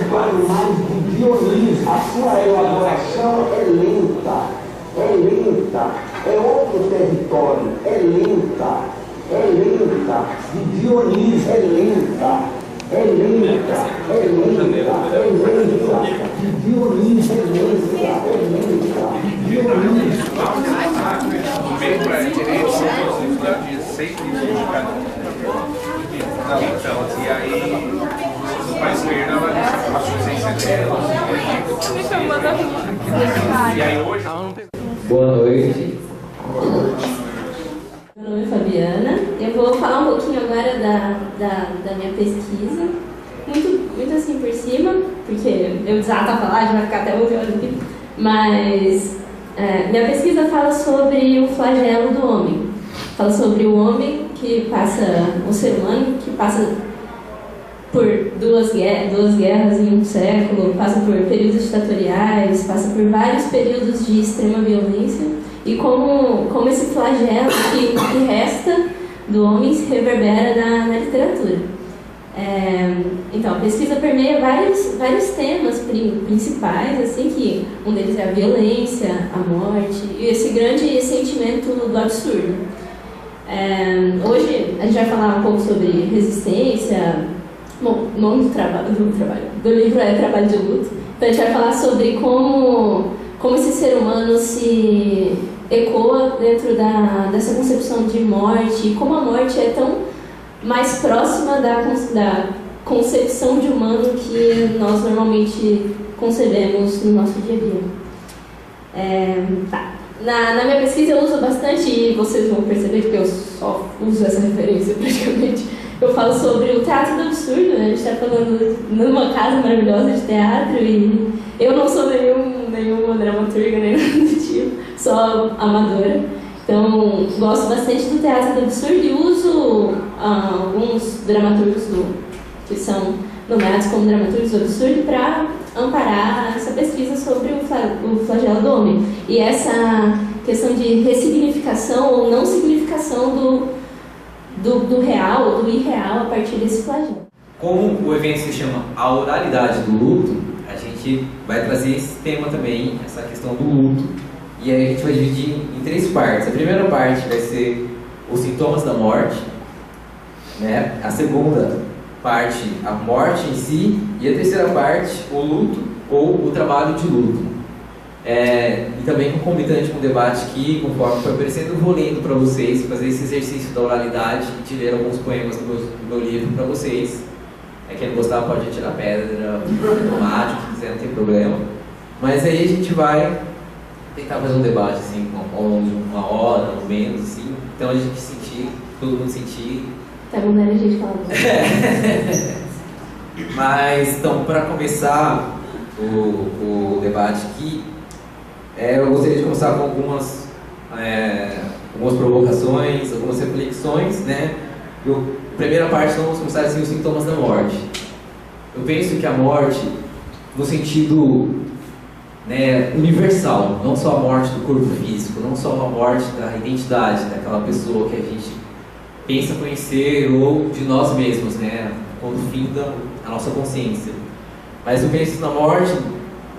falo mais de Dionísio. A sua elaboração é lenta, é outro território, é lenta, de Dionísio é lenta, de Dionísio é lenta, de Dionísio. O meio para a direita são de 6 e aí para a esquerda ela deixa sem ceder. E aí hoje. Boa noite. Meu nome é Fabiana. Eu vou falar um pouquinho agora da minha pesquisa. Muito assim por cima, porque eu desato a falar, já vai ficar até 11 horas aqui. Mas minha pesquisa fala sobre o flagelo do homem. Fala sobre o homem que passa, o ser humano que passa por duas guerras em um século, passa por períodos ditatoriais, passa por vários períodos de extrema violência, e como esse flagelo que resta do homem se reverbera na literatura. Então, a pesquisa permeia vários temas principais, assim, que um deles é a violência, a morte e esse grande sentimento do absurdo. Hoje a gente vai falar um pouco sobre resistência. Bom, o nome do livro é Trabalho de Luto. Então a gente vai falar sobre como esse ser humano se ecoa dentro dessa concepção de morte, e como a morte é tão mais próxima da concepção de humano que nós normalmente concebemos no nosso dia a dia. Na minha pesquisa eu uso bastante, e vocês vão perceber que eu só uso essa referência praticamente. Eu falo sobre o teatro do absurdo, né? A gente está falando numa casa maravilhosa de teatro, e eu não sou nenhuma dramaturga, nem nada do tipo, só amadora. Então, gosto bastante do teatro do absurdo e uso alguns dramaturgos que são nomeados como dramaturgos do absurdo para amparar essa pesquisa sobre o flagelo do homem. E essa questão de ressignificação ou não significação do real ou do irreal a partir desse flagelo. Como o evento se chama A Oralidade do Luto, a gente vai trazer esse tema também, essa questão do luto. E aí a gente vai dividir em 3 partes. A primeira parte vai ser os sintomas da morte, né? A segunda parte, a morte em si. E a terceira parte, o luto ou o trabalho de luto. E também concomitante com o debate que, conforme foi aparecendo, eu vou lendo para vocês, fazer esse exercício da oralidade e de ler alguns poemas do meu livro para vocês. Quem não gostar pode tirar pedra, tomate, o que quiser, não tem problema. Mas aí a gente vai tentar fazer um debate assim, ao longo de 1 hora, ou menos, assim. Então a gente sentir, todo mundo sentir. Tá bom, né, a gente fala. Mas, então, para começar o debate aqui, eu gostaria de começar com algumas provocações, algumas reflexões, né? A primeira parte, então, vamos começar assim, os sintomas da morte. Eu penso que a morte, no sentido universal, não só a morte do corpo físico, não só a morte da identidade daquela pessoa que a gente pensa conhecer ou de nós mesmos, né? Quando finda a nossa consciência. Mas eu penso na morte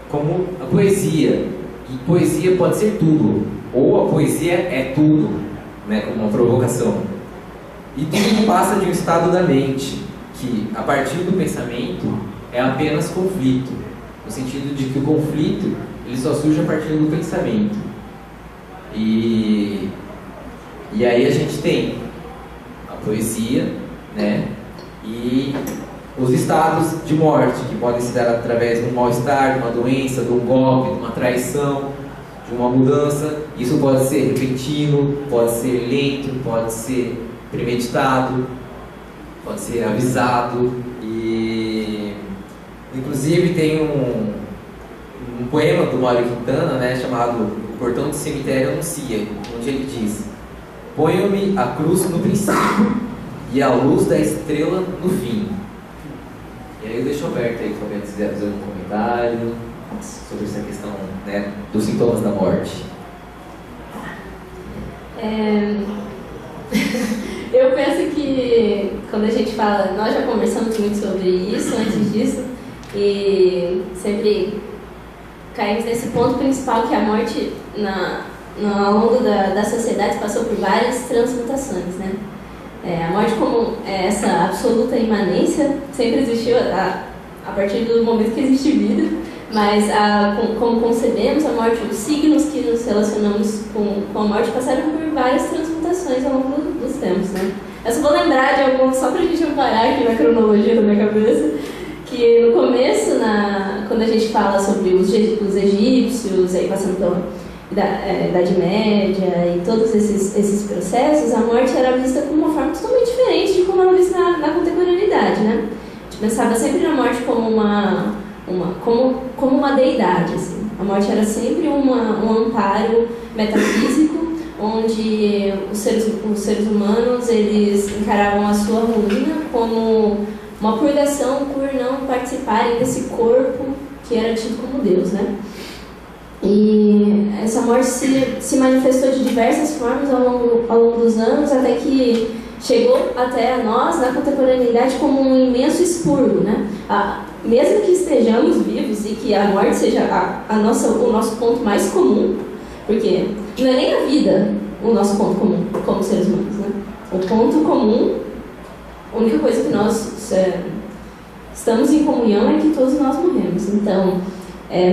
como a poesia. E poesia pode ser tudo, ou a poesia é tudo, né, como uma provocação. E tudo passa de um estado da mente, que a partir do pensamento é apenas conflito, no sentido de que o conflito ele só surge a partir do pensamento. E aí a gente tem a poesia, né, e os estados de morte, que podem se dar através de um mal-estar, de uma doença, de um golpe, de uma traição, de uma mudança. Isso pode ser repentino, pode ser lento, pode ser premeditado, pode ser avisado. E inclusive tem um poema do Mário Quintana, né, chamado O Portão do Cemitério Anuncia, onde ele diz: ponho-me a cruz no princípio e a luz da estrela no fim. E aí eu deixo aberto aí, se quiser fazer algum comentário sobre essa questão, né, dos sintomas da morte. Eu penso que quando a gente fala, nós já conversamos muito sobre isso antes disso, E sempre caímos nesse ponto principal, que a morte ao longo da sociedade passou por várias transmutações, né? A morte como essa absoluta imanência sempre existiu a partir do momento que existe vida, mas como concebemos a morte, os signos que nos relacionamos com a morte passaram por várias transmutações ao longo dos tempos, né? Eu só vou lembrar de alguns, só pra gente não parar aqui na cronologia da minha cabeça, que no começo, quando a gente fala sobre os egípcios, aí passando pela Idade Média e todos esses processos, a morte era vista como uma forma totalmente diferente de como ela é vista na contemporaneidade, né? A gente pensava sempre na morte como uma deidade, assim. A morte era sempre um amparo metafísico, onde os seres humanos eles encaravam a sua ruína como uma purgação por não participarem desse corpo que era tido como Deus, né? E essa morte se manifestou de diversas formas ao longo dos anos, até que chegou até a nós, na contemporaneidade, como um imenso expurgo, né? Mesmo que estejamos vivos e que a morte seja o nosso ponto mais comum, porque não é nem a vida o nosso ponto comum, como seres humanos, né? O ponto comum, a única coisa que nós estamos em comunhão é que todos nós morremos. Então,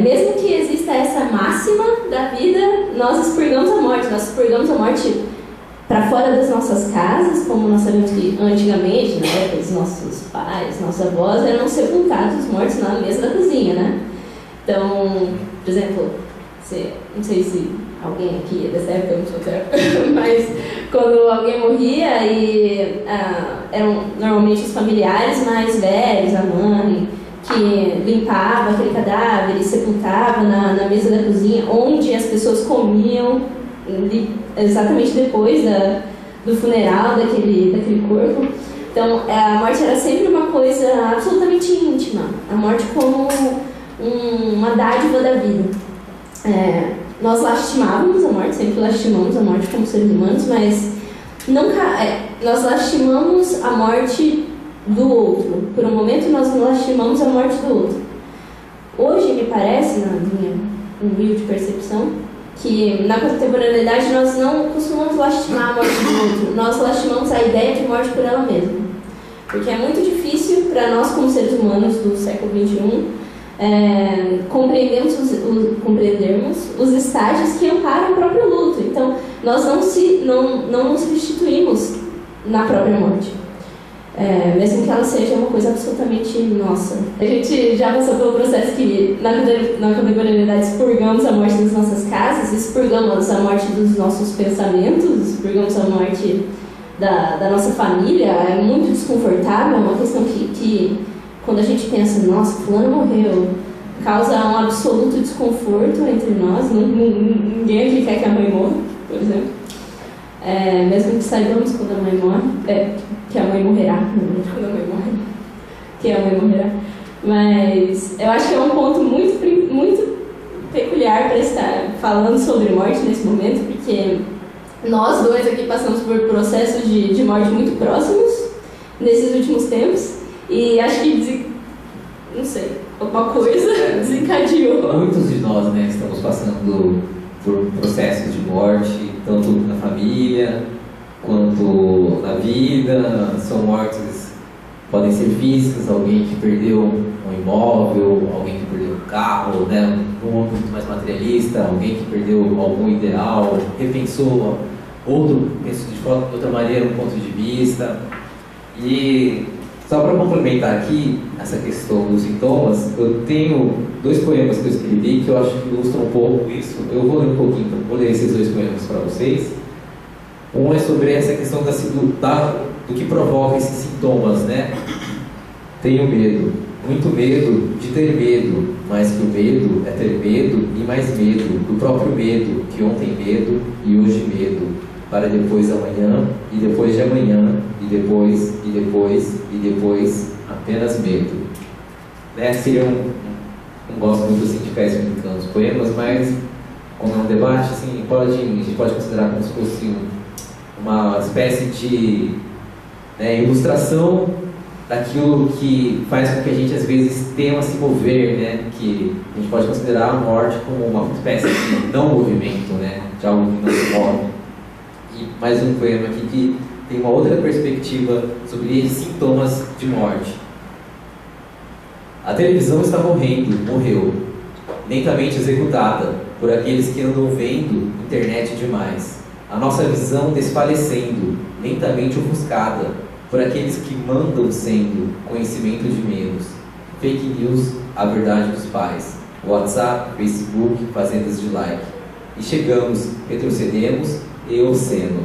mesmo que exista essa máxima da vida, nós expurgamos a morte. Nós expurgamos a morte para fora das nossas casas, como nós sabemos que antigamente, né, os nossos pais, nossos avós eram sepultados mortos na mesa da cozinha, né? Então, por exemplo, não sei se alguém aqui é dessa época, eu não sou dessa época, mas quando alguém morria e eram normalmente os familiares mais velhos, a mãe, que limpava aquele cadáver e sepultava na mesa da cozinha, onde as pessoas comiam exatamente depois do funeral daquele corpo. Então, a morte era sempre uma coisa absolutamente íntima. A morte como uma dádiva da vida. Nós lastimávamos a morte, sempre lastimamos a morte como seres humanos, mas nós lastimamos a morte do outro. Por um momento, nós lastimamos a morte do outro. Hoje, me parece, na minha humilde percepção, que na contemporaneidade nós não costumamos lastimar a morte do outro, nós lastimamos a ideia de morte por ela mesma. Porque é muito difícil para nós, como seres humanos do século XXI, compreendermos os estágios que amparam o próprio luto. Então, nós não nos restituímos na própria morte. Mesmo que ela seja uma coisa absolutamente nossa. A gente já passou pelo processo que na contemporaneidade expurgamos a morte das nossas casas, expurgamos a morte dos nossos pensamentos, expurgamos a morte da nossa família. É muito desconfortável, é uma questão que quando a gente pensa, nossa, fulano morreu, causa um absoluto desconforto entre nós. Ninguém aqui quer que a mãe morra, por exemplo. Mesmo que saibamos quando a mãe morre, que a mãe morrerá, não quando a mãe morre, que a mãe morrerá. Mas eu acho que é um ponto muito, muito peculiar para estar falando sobre morte nesse momento, porque nós dois aqui passamos por processos de morte muito próximos nesses últimos tempos, e acho que, não sei, alguma coisa desencadeou. Muitos de nós, né, estamos passando por processos de morte, tanto na família quanto na vida. São mortes, podem ser físicas, alguém que perdeu um imóvel, alguém que perdeu um carro, né, um mundo muito mais materialista, alguém que perdeu algum ideal, repensou outro, pensou de outra maneira, um ponto de vista. E só para complementar aqui essa questão dos sintomas, eu tenho 2 poemas que eu escrevi que eu acho que ilustram um pouco isso. Eu vou ler um pouquinho, vou ler esses 2 poemas para vocês. Um é sobre essa questão do que provoca esses sintomas, né? Tenho medo, muito medo de ter medo, mas que o medo é ter medo e mais medo do próprio medo, que ontem medo e hoje medo, para depois amanhã e depois de amanhã e depois e depois e depois apenas medo. Né? Seria não gosto muito assim de ficar explicando os poemas, mas quando é um debate, assim, a gente pode considerar como se fosse uma espécie de ilustração daquilo que faz com que a gente às vezes tenha a se mover, né? Que a gente pode considerar a morte como uma espécie de não movimento, né? De algo que não se move. E mais um poema aqui que tem uma outra perspectiva sobre esses sintomas de morte. A televisão está morreu, lentamente executada por aqueles que andam vendo internet demais. A nossa visão desfalecendo, lentamente ofuscada por aqueles que mandam sendo conhecimento de menos. Fake news, a verdade dos pais. WhatsApp, Facebook, fazendas de like. E chegamos, retrocedemos e obsceno.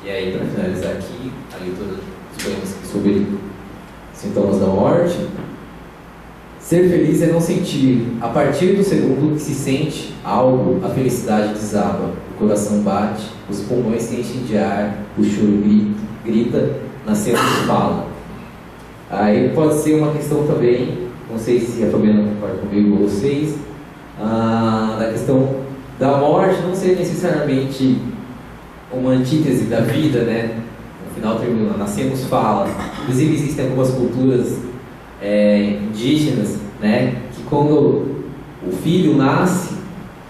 E aí, para finalizar aqui, a leitura dos poemas sobre sintomas da morte. Ser feliz é não sentir. A partir do segundo que se sente algo, a felicidade desaba. O coração bate, os pulmões se enchem de ar, o choro grita, nascemos e fala. Aí pode ser uma questão também, não sei se a Fabiana concorda comigo ou vocês, da questão da morte não ser necessariamente uma antítese da vida, né? No final termina, nascemos, fala. Inclusive existem algumas culturas indígenas, né? Que quando o filho nasce,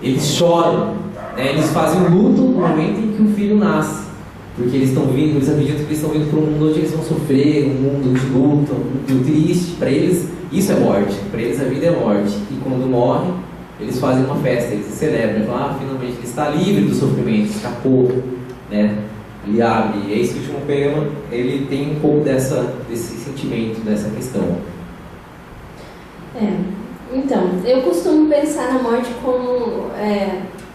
eles choram, né? Eles fazem um luto no momento em que o filho nasce, porque eles estão vindo, eles acreditam que eles estão vindo para um mundo onde eles vão sofrer, um mundo de luta, um mundo triste. Para eles isso é morte, para eles a vida é morte. E quando morrem, eles fazem uma festa, eles celebram, falam, finalmente ele está livre do sofrimento, escapou, né? Ele abre. E esse último poema, ele tem um pouco desse sentimento, dessa questão. Então, eu costumo pensar na morte como,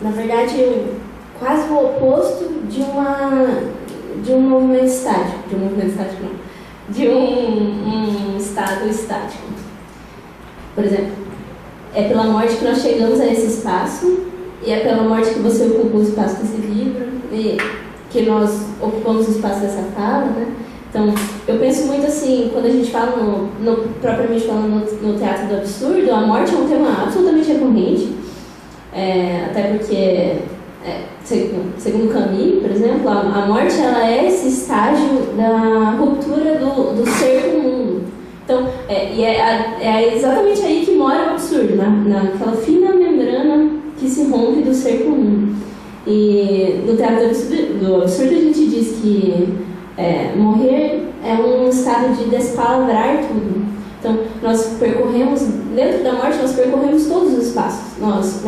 na verdade, quase o oposto de um movimento estático. De um estado estático. Por exemplo, é pela morte que nós chegamos a esse espaço, e é pela morte que você ocupa o espaço desse livro, e que nós ocupamos o espaço dessa fala, né? Então, eu penso muito assim, quando a gente fala, propriamente falando no teatro do absurdo, a morte é um tema absolutamente recorrente, até porque, segundo Camus, por exemplo, a morte ela é esse estágio da ruptura do ser com o mundo. Então, é exatamente aí que mora o absurdo, naquela fina membrana que se rompe do ser com o mundo. E no teatro do absurdo a gente diz que morrer é um estado de despalavrar tudo. Então, nós percorremos, dentro da morte, nós percorremos todos os espaços. Nós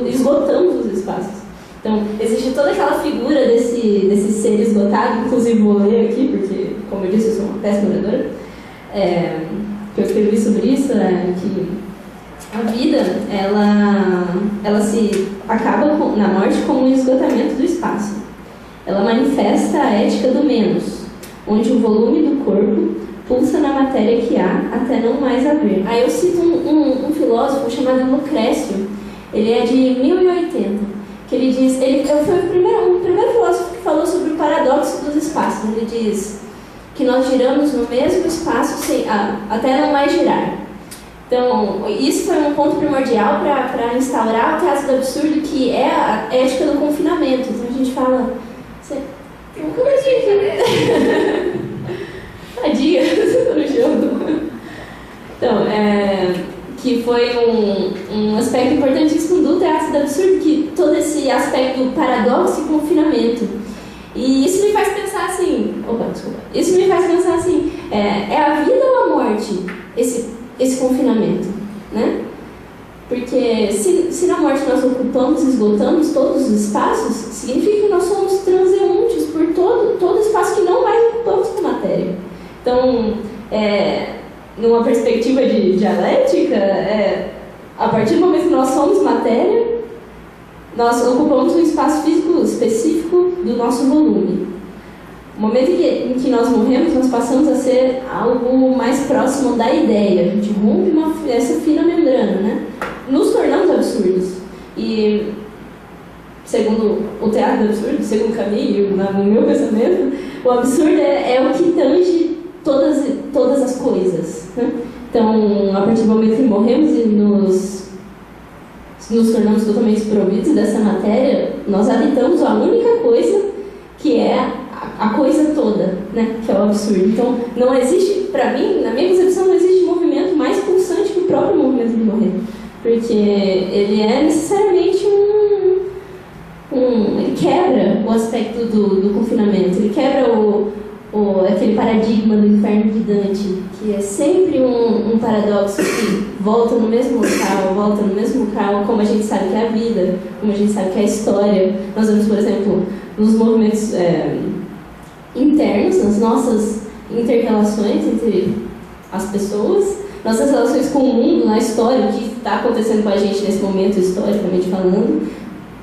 esgotamos os espaços. Então, existe toda aquela figura desse ser esgotado, inclusive vou ler aqui, porque, como eu disse, eu sou uma péssima oradora, que eu escrevi sobre isso, que a vida, ela se acaba na morte como um esgotamento do espaço. Ela manifesta a ética do menos, onde o volume do corpo pulsa na matéria que há até não mais haver. Aí eu cito um filósofo chamado Lucrécio, ele é de 1080, que ele diz, ele foi o primeiro filósofo que falou sobre o paradoxo dos espaços. Ele diz que nós giramos no mesmo espaço até não mais girar. Então, isso foi um ponto primordial para instaurar o teatro do absurdo, que é a ética do confinamento. Então a gente fala... Como assim? Tadinha, você tá no jogo. Então, que foi um aspecto importantíssimo do teatro do absurdo, que todo esse aspecto do paradoxo e confinamento. E isso me faz pensar assim... Isso me faz pensar assim, é a vida ou a morte esse confinamento, né? Porque se na morte nós ocupamos e esgotamos todos os espaços, significa que nós somos transeuntes por todo espaço que não mais ocupamos com matéria. Então, numa perspectiva de dialética, a partir do momento que nós somos matéria, nós ocupamos um espaço físico específico do nosso volume. No momento em que nós morremos, nós passamos a ser algo mais próximo da ideia. A gente rompe essa fina membrana, né? Nos tornamos absurdos. E, segundo o teatro do absurdo, segundo Camus, no meu pensamento, o absurdo é o que tange todas as coisas, né? Então, a partir do momento que morremos e nos tornamos totalmente desprovidos dessa matéria, nós habitamos a única coisa que é a coisa toda, né? Que é o absurdo. Então, não existe, para mim, na minha concepção, não existe movimento mais pulsante que o próprio movimento de morrer. Porque ele é necessariamente ele quebra o aspecto do confinamento, ele quebra aquele paradigma do inferno de Dante, que é sempre um paradoxo que volta no mesmo local, como a gente sabe que é a vida, como a gente sabe que é a história. Nós vemos, por exemplo, nos movimentos internos, nas nossas interrelações entre as pessoas, nossas relações com o mundo, na história, o que está acontecendo com a gente nesse momento, historicamente falando,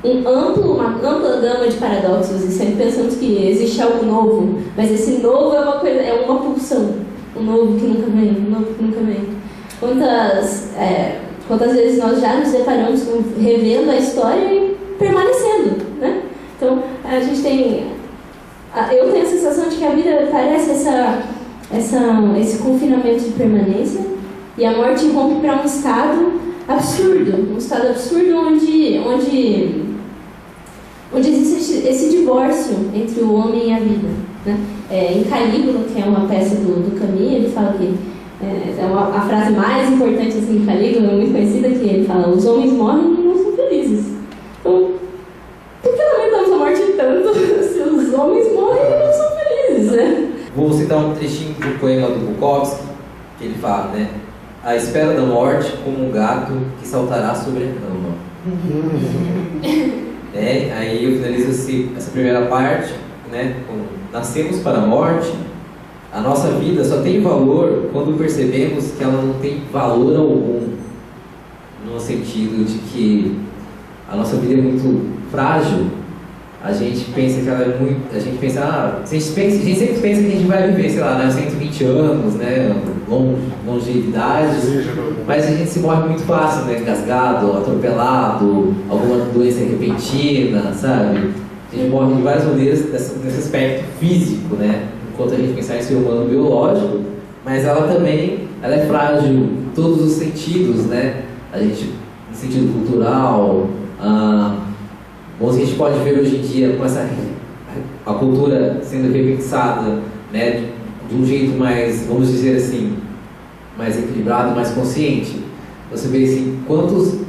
uma ampla gama de paradoxos, e sempre pensamos que existe algo novo, mas esse novo é uma pulsão, um novo que nunca vem, Quantas vezes nós já nos deparamos revendo a história e permanecendo, né? Então, a gente eu tenho a sensação de que a vida parece esse confinamento de permanência, e a morte rompe para um estado absurdo onde existe esse divórcio entre o homem e a vida, né? Em Calígula, que é uma peça do Camus, ele fala que a frase mais importante assim, de Calígula, muito conhecida, que ele fala: os homens morrem e não são felizes. Então, por que lamentamos a morte tanto se os homens morrem e não são felizes, né? Vou citar um trechinho do poema do Bukowski, que ele fala, né? A espera da morte como um gato que saltará sobre a cama. Aí eu finalizo essa primeira parte, né? Nascemos para a morte. A nossa vida só tem valor quando percebemos que ela não tem valor algum, no sentido de que a nossa vida é muito frágil. A gente pensa que ela é muito... A gente sempre pensa que a gente vai viver, sei lá, né, 120 anos, né, longevidade, mas a gente se morre muito fácil, né, engasgado, atropelado, alguma doença repentina, sabe? A gente morre de várias maneiras nesse aspecto físico, né, enquanto a gente pensar em ser humano biológico, mas ela é frágil em todos os sentidos, né? A gente, no sentido cultural, a gente pode ver hoje em dia com a cultura sendo repensada, né, de um jeito mais, vamos dizer assim, mais equilibrado, mais consciente. Você vê assim, quantos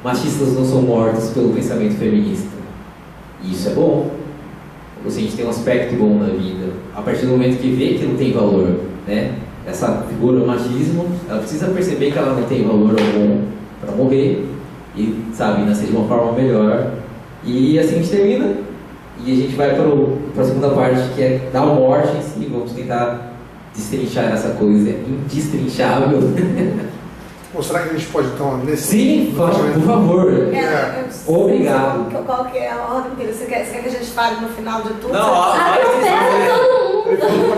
machistas não são mortos pelo pensamento feminista? E isso é bom. A gente tem um aspecto bom na vida. A partir do momento que vê que não tem valor, né, essa figura do machismo, ela precisa perceber que ela não tem valor algum para morrer e, sabe, nascer de uma forma melhor. E assim a gente termina, e a gente vai para a segunda parte, que é da morte em si. Vamos tentar destrinchar essa coisa indestrinchável. Ou será que a gente pode, então, nesse... Sim, por favor. Obrigado. Qual que é a ordem dele? Você quer que a gente fale no final de tudo? Não, Atropela todo mundo!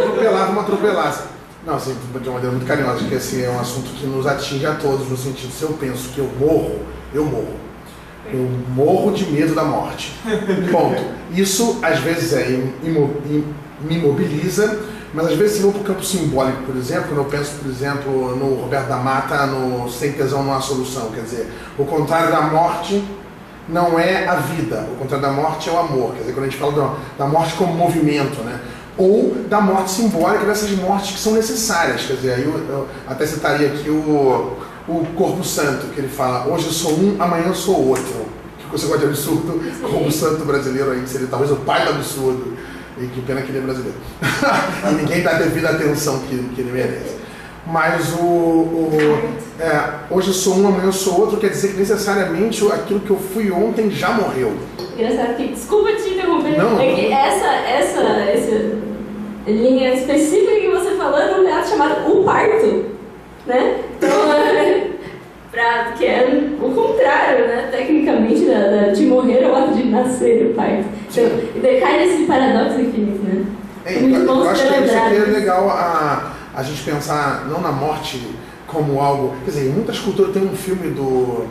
Vamos atropelar. Não, assim, de uma maneira muito carinhosa, que assim, é um assunto que nos atinge a todos, no sentido, se eu penso que eu morro. Eu morro de medo da morte. Ponto. Isso, às vezes, me imobiliza, mas às vezes, se eu vou para o campo simbólico, por exemplo, quando eu penso, por exemplo, no Roberto da Mata, no Sem Tesão Não Há Solução, quer dizer, o contrário da morte não é a vida, o contrário da morte é o amor. Quer dizer, quando a gente fala da morte como movimento, né? Ou da morte simbólica, dessas mortes que são necessárias. Quer dizer, aí eu até citaria aqui o Corpo Santo, que ele fala: hoje eu sou um, amanhã eu sou outro. Que você gosta de absurdo, como o santo brasileiro aí, que seria talvez o pai do absurdo. E que pena que ele é brasileiro. E ninguém dá a devida atenção que ele merece. Mas hoje eu sou um, amanhã eu sou outro, quer dizer que necessariamente aquilo que eu fui ontem já morreu. Engraçado que, desculpa te interromper, Não. É que essa linha específica que você falou é num teatro chamado O Parto, né? Então, que é o contrário, né? Tecnicamente, de morrer ao ato de nascer, o parto. Então, cai nesse paradoxo infinito, né? Eu acho que isso aqui é legal a gente pensar não na morte como algo... Quer dizer, em muitas culturas tem um filme do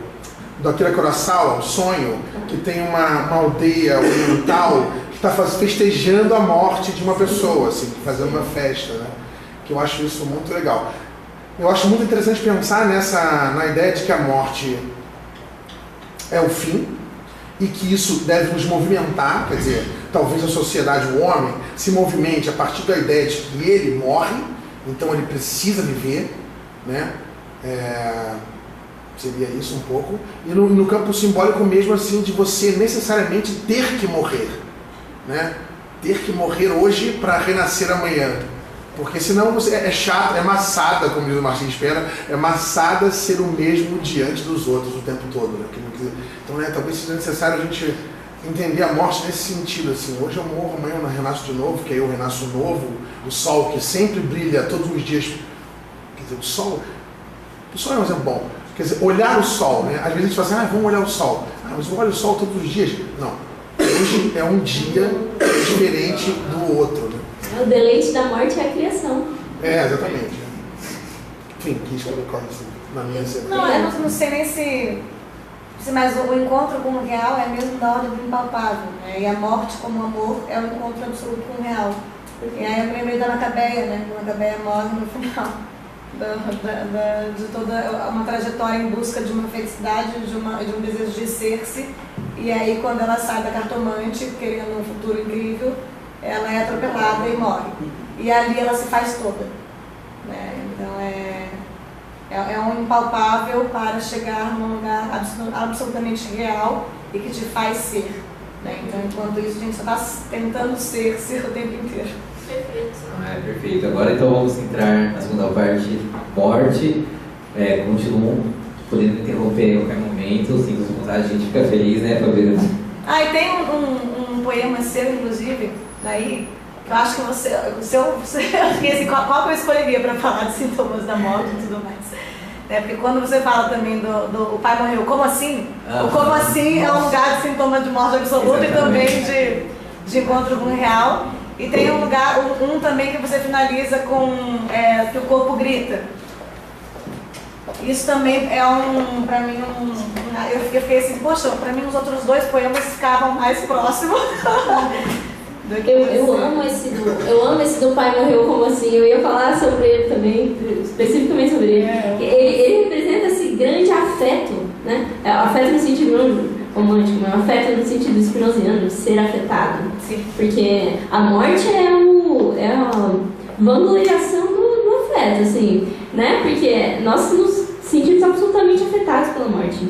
Akira Kurosawa, O Sonho, que tem uma aldeia oriental que está festejando a morte de uma pessoa, assim, fazendo uma festa, né? Que eu acho isso muito legal. Eu acho muito interessante pensar na ideia de que a morte é o fim e que isso deve nos movimentar, quer dizer, talvez a sociedade, o homem, se movimente a partir da ideia de que ele morre, então ele precisa viver, né? Seria isso um pouco. E no campo simbólico mesmo, assim, de você necessariamente ter que morrer, né? Ter que morrer hoje para renascer amanhã. Porque senão você é chato, é maçada, como diz o Martin Espera, é maçada ser o mesmo diante dos outros o tempo todo, né? Então, né, talvez seja necessário a gente entender a morte nesse sentido, assim, hoje eu morro, amanhã eu renasço de novo, que aí eu renasço novo, o sol que sempre brilha todos os dias, quer dizer, o sol é um exemplo bom, quer dizer, olhar o sol, né, às vezes a gente fala assim, vamos olhar o sol, mas eu olho o sol todos os dias, não, hoje é um dia diferente do outro, né? O deleite da morte é a criação. Exatamente. Enfim, quis colocar assim, na minha cena. Não, eu não sei nem se mas o encontro com o real é mesmo da ordem do impalpável, né? E a morte como amor é o encontro absoluto com o real. E aí eu me lembrei da Macabeia, né? A Macabeia morre no final de toda uma trajetória em busca de uma felicidade, de um desejo de ser-se. E aí quando ela sai da cartomante, querendo um futuro incrível, ela é atropelada e morre. E ali ela se faz toda, né? Então é um impalpável para chegar num lugar absolutamente real e que te faz ser, né? Então, enquanto isso, a gente só está tentando ser o tempo inteiro. Perfeito. Perfeito. Agora, então, vamos entrar na segunda parte, morte. Continuam podendo interromper a qualquer momento, sinto vontade, a gente fica feliz, né, Fabiana? E tem um poema seu, inclusive, daí, que eu acho que você assim, qual que eu escolheria para falar de sintomas da morte e tudo mais. Porque quando você fala também do o pai morreu, como assim? O como assim é um lugar de sintoma de morte absoluta e também de encontro com o real. E tem um lugar, também que você finaliza com que o corpo grita. Isso também é pra mim, eu fiquei assim, poxa, pra mim os outros dois poemas ficavam mais próximos. Eu amo esse do pai morreu como assim. Eu ia falar sobre ele também, especificamente sobre ele. Ele representa esse grande afeto, né? Afeto no sentido não romântico, mas afeto no sentido spinoziano, de ser afetado. Sim. Porque a morte é a vangloriação do afeto, assim, né? Porque nós nos sentimos absolutamente afetados pela morte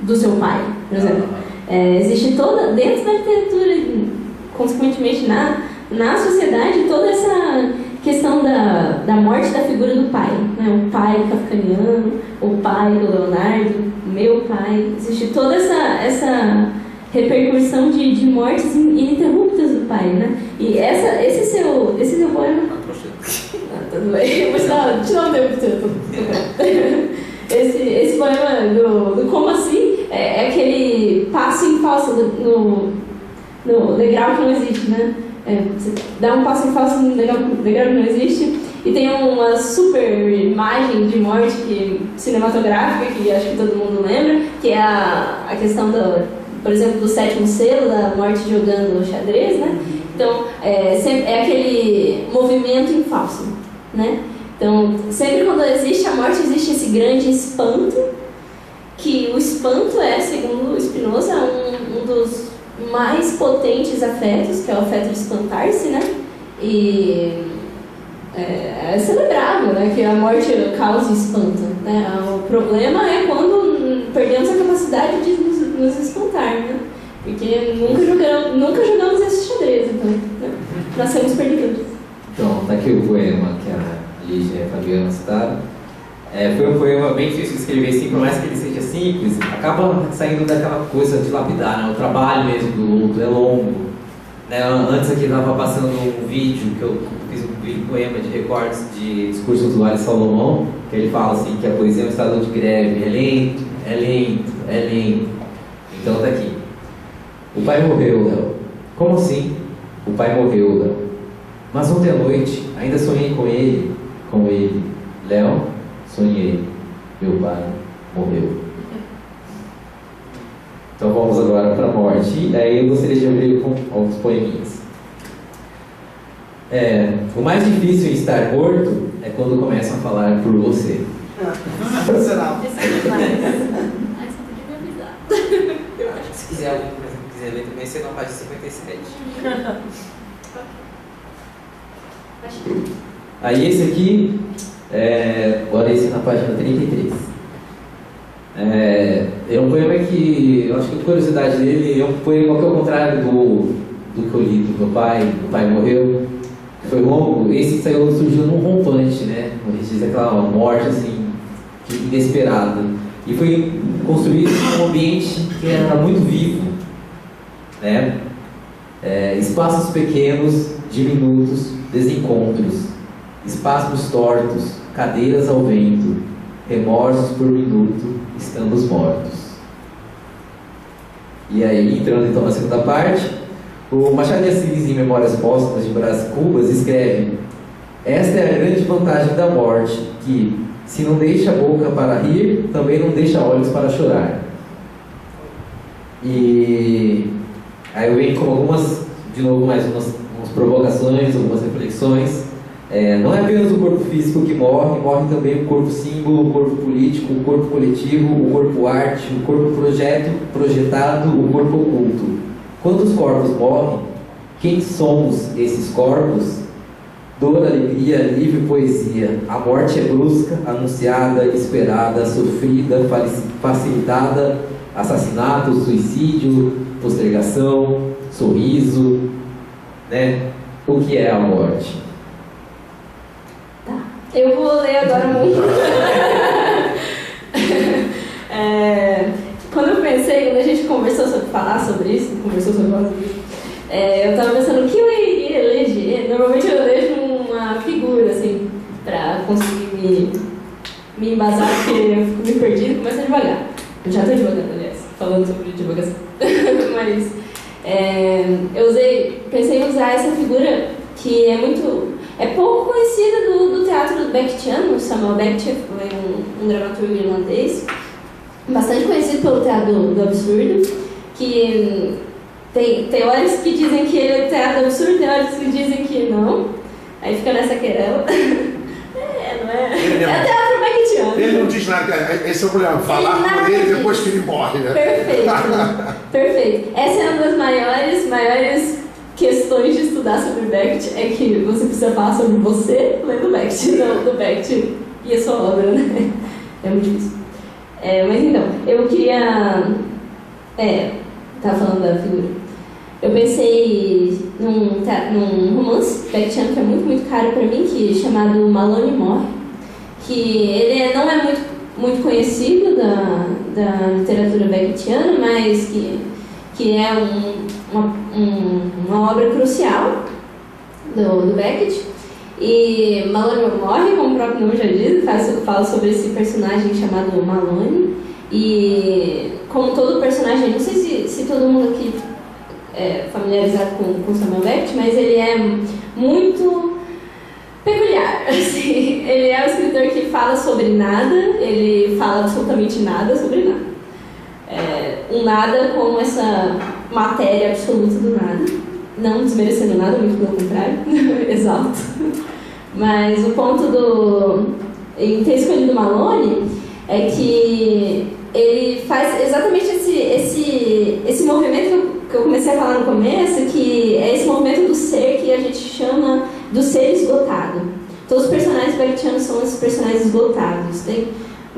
do seu pai, por exemplo. Existe toda, dentro da literatura, consequentemente na sociedade, toda essa questão da morte da figura do pai, né? O pai kafkaniano, o pai do Leonardo, meu pai. Existe toda essa repercussão de mortes ininterruptas do pai, né? E esse seu poema... tudo bem, vou te dar um tempo. Esse poema do como assim é aquele passo em falso no degrau que não existe, né? Você dá um passo em falso no degrau que não existe e tem uma super imagem de morte cinematográfica que acho que todo mundo lembra, que é a questão, por exemplo, do sétimo selo, da morte jogando xadrez, né? Então, é aquele movimento em falso, né? Então, sempre quando existe a morte, existe esse grande espanto, que o espanto é, segundo Spinoza, um dos mais potentes afetos, que é o afeto de espantar-se, né? E é celebrável, né? Que a morte causa espanto, né? O problema é quando perdemos a capacidade de nos espantar, né? Porque nunca jogamos esse xadrez, então, né? Nascemos perdedores. Então, tá aqui o poema que a Lígia e a Fabiana citaram. Foi um poema bem difícil de escrever, assim, por mais que ele seja simples, acaba saindo daquela coisa de lapidar, né? O trabalho mesmo do luto é longo, né? Antes aqui estava passando um vídeo, que eu fiz um vídeo poema de recortes de discursos do Ari Salomão, que ele fala assim, que a poesia é um estado de greve, é lento, é lento, é lento. Então tá aqui. O pai morreu, Léo. Como assim? O pai morreu, Léo. Mas ontem à noite ainda sonhei com ele. Léo, sonhei. Meu pai morreu. Então vamos agora para a morte. E aí eu gostaria de abrir com alguns poeminhas. O mais difícil em estar morto é quando começam a falar por você. Será? Se quiser ler também, você não página 57. Aí esse aqui, agora esse na página 33. É um poema que, eu acho que a curiosidade dele é um poema que é o contrário do que eu li do meu pai. Meu pai morreu, foi longo. Esse surgiu num rompante, né? A gente diz aquela morte assim, inesperada. E foi construído em um ambiente que era muito vivo, né? Espaços pequenos, diminutos, desencontros, espasmos tortos, cadeiras ao vento, remorsos por minuto, estamos mortos. E aí, entrando então na segunda parte, o Machado de Assis, em Memórias Póstumas de Brás Cubas, escreve: esta é a grande vantagem da morte, que, se não deixa a boca para rir, também não deixa olhos para chorar. E aí eu venho com algumas, de novo, mais umas provocações, algumas reflexões. Não é apenas o corpo físico que morre, morre também o corpo símbolo, o corpo político, o corpo coletivo, o corpo arte, o corpo projetado, o corpo oculto. Quantos corpos morrem? Quem somos esses corpos? Dor, alegria, alívio, poesia. A morte é brusca, anunciada, esperada, sofrida, facilitada, assassinato, suicídio, postergação, sorriso, né? O que é a morte? Eu vou ler agora muito. Quando a gente conversou sobre falar sobre isso, eu estava pensando o que eu iria eleger. Normalmente eu elejo uma figura, assim, para conseguir me embasar, porque eu fico me perdido e começo a devagar. Eu já estou devagando, aliás, falando sobre divagação. Mas pensei em usar essa figura que é pouco conhecida do teatro Bechtiano. Samuel Beckett foi um dramaturgo irlandês, bastante conhecido pelo teatro do absurdo, que tem teóricos que dizem que ele é teatro do absurdo, teóricos que dizem que não. Aí fica nessa querela. Não é? É teatro Becketiano. Ele não diz nada, esse é o problema, falar por ele depois que ele morre, né? Perfeito. Essa é uma das maiores questões de estudar sobre Beckett, é que você precisa falar sobre você lendo Beckett, não do Beckett e a sua obra, né? É muito difícil. Mas então, eu queria... Tava falando da figura. Eu pensei num romance Beckettiano que é muito, muito caro para mim, chamado Malone Morre, que ele não é muito conhecido da literatura beckettiana, mas que é uma obra crucial do Beckett. E Malone Morre, como o próprio nome já diz, fala sobre esse personagem chamado Malone. E como todo personagem, não sei se todo mundo aqui é familiarizado com Samuel Beckett, mas ele é muito peculiar. Assim. Ele é um escritor que fala sobre nada, ele fala absolutamente nada sobre nada. Um nada como essa matéria absoluta do nada, não desmerecendo nada, muito pelo contrário, exalto. Mas o ponto em ter escolhido Malone é que ele faz exatamente esse movimento que eu comecei a falar no começo, que é esse movimento do ser que a gente chama do ser esgotado. Todos os personagens beckettianos são esses personagens esgotados. Tem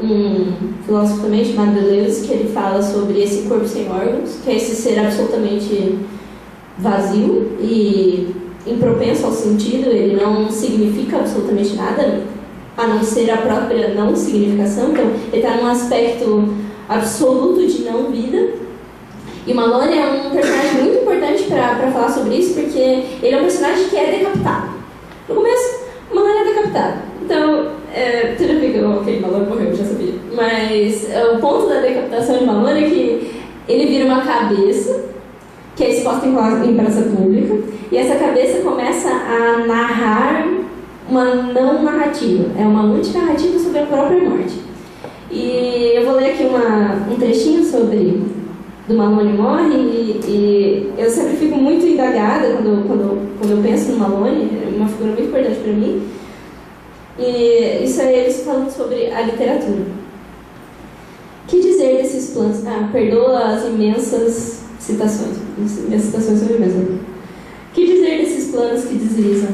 um filósofo também chamado Deleuze, que ele fala sobre esse corpo sem órgãos, que é esse ser absolutamente vazio e impropenso ao sentido. Ele não significa absolutamente nada, a não ser a própria não significação. Então, ele está num aspecto absoluto de não vida. E Malone é um personagem muito importante para falar sobre isso, porque ele é um personagem que é decapitado. No começo, Malone é decapitado. Então, você já viu que Malone morreu, já sabia. Mas o ponto da decapitação de Malone é que ele vira uma cabeça que é exposta em praça pública, e essa cabeça começa a narrar uma não narrativa, é uma antinarrativa sobre a própria morte. E eu vou ler aqui um trechinho do Malone Morre, e eu sempre fico muito indagada quando eu penso no Malone, é uma figura muito importante para mim. E isso é eles falando sobre a literatura. Que dizer desses planos? Perdoa as imensas citações. Minhas citações são imensas. Que dizer desses planos que deslizam?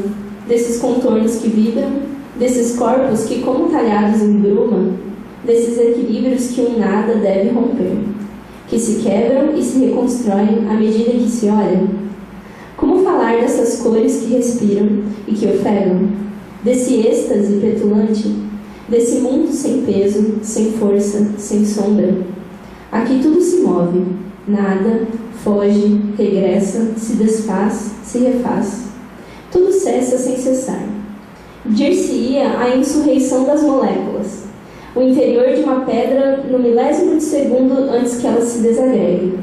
desses contornos que vibram, desses corpos que, como talhados em bruma, desses equilíbrios que um nada deve romper, que se quebram e se reconstroem à medida que se olha? Como falar dessas cores que respiram e que ofegam, desse êxtase petulante, desse mundo sem peso, sem força, sem sombra? Aqui tudo se move, nada, foge, regressa, se desfaz, se refaz. Tudo cessa sem cessar. Dir-se-ia a insurreição das moléculas, o interior de uma pedra no milésimo de segundo antes que ela se desagregue.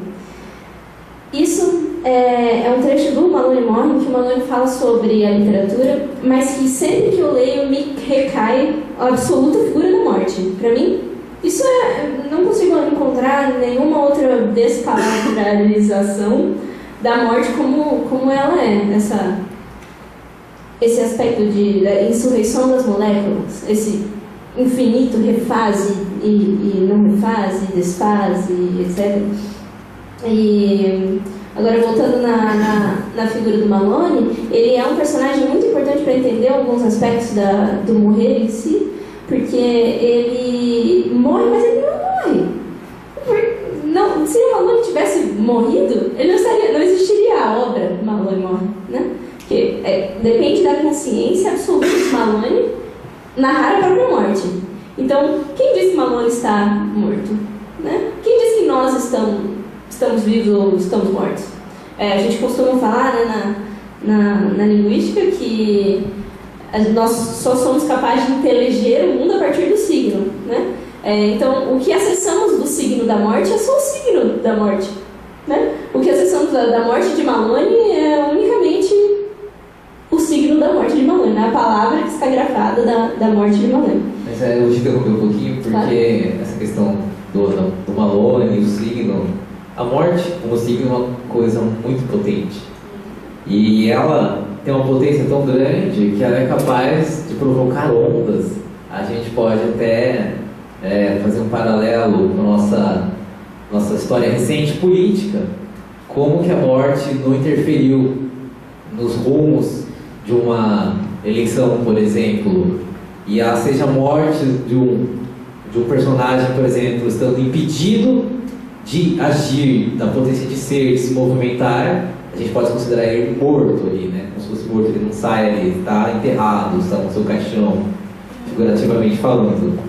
Isso é um trecho do Malone Morning, que o Malone fala sobre a literatura, mas que sempre que eu leio me recai a absoluta figura da morte. Para mim, isso não consigo encontrar nenhuma outra despaladralização da morte como ela é, esse aspecto da insurreição das moléculas, esse infinito refase e não refase, desfase, etc. E agora, voltando na figura do Malone, ele é um personagem muito importante para entender alguns aspectos do morrer em si, porque ele morre, mas ele não morre. Se o Malone tivesse morrido, ele não existiria a obra Malone Morre, né? Porque depende da consciência absoluta de Malone narrar a própria morte. Então, quem diz que Malone está morto? Né? Quem diz que nós estamos vivos ou estamos mortos? A gente costuma falar, né, na linguística que nós só somos capazes de inteleger o mundo a partir do signo, né? Então, o que acessamos do signo da morte é só o signo da morte, né? O que acessamos da morte de Malone é unicamente o signo da morte de Malone, né? A palavra que está grafada da morte de Malone. Mas eu te interrompi um pouquinho, porque claro, essa questão do Malone, o signo, a morte como signo é uma coisa muito potente. E ela tem uma potência tão grande que ela é capaz de provocar ondas. A gente pode até fazer um paralelo com a nossa história recente política. Como que a morte não interferiu nos rumos de uma eleição, por exemplo, e seja a morte de um personagem, por exemplo, estando impedido de agir, da potência de ser, de se movimentar, a gente pode considerar ele morto ali, né? Como se fosse morto, ele não sai ali, está enterrado, está no seu caixão, figurativamente falando.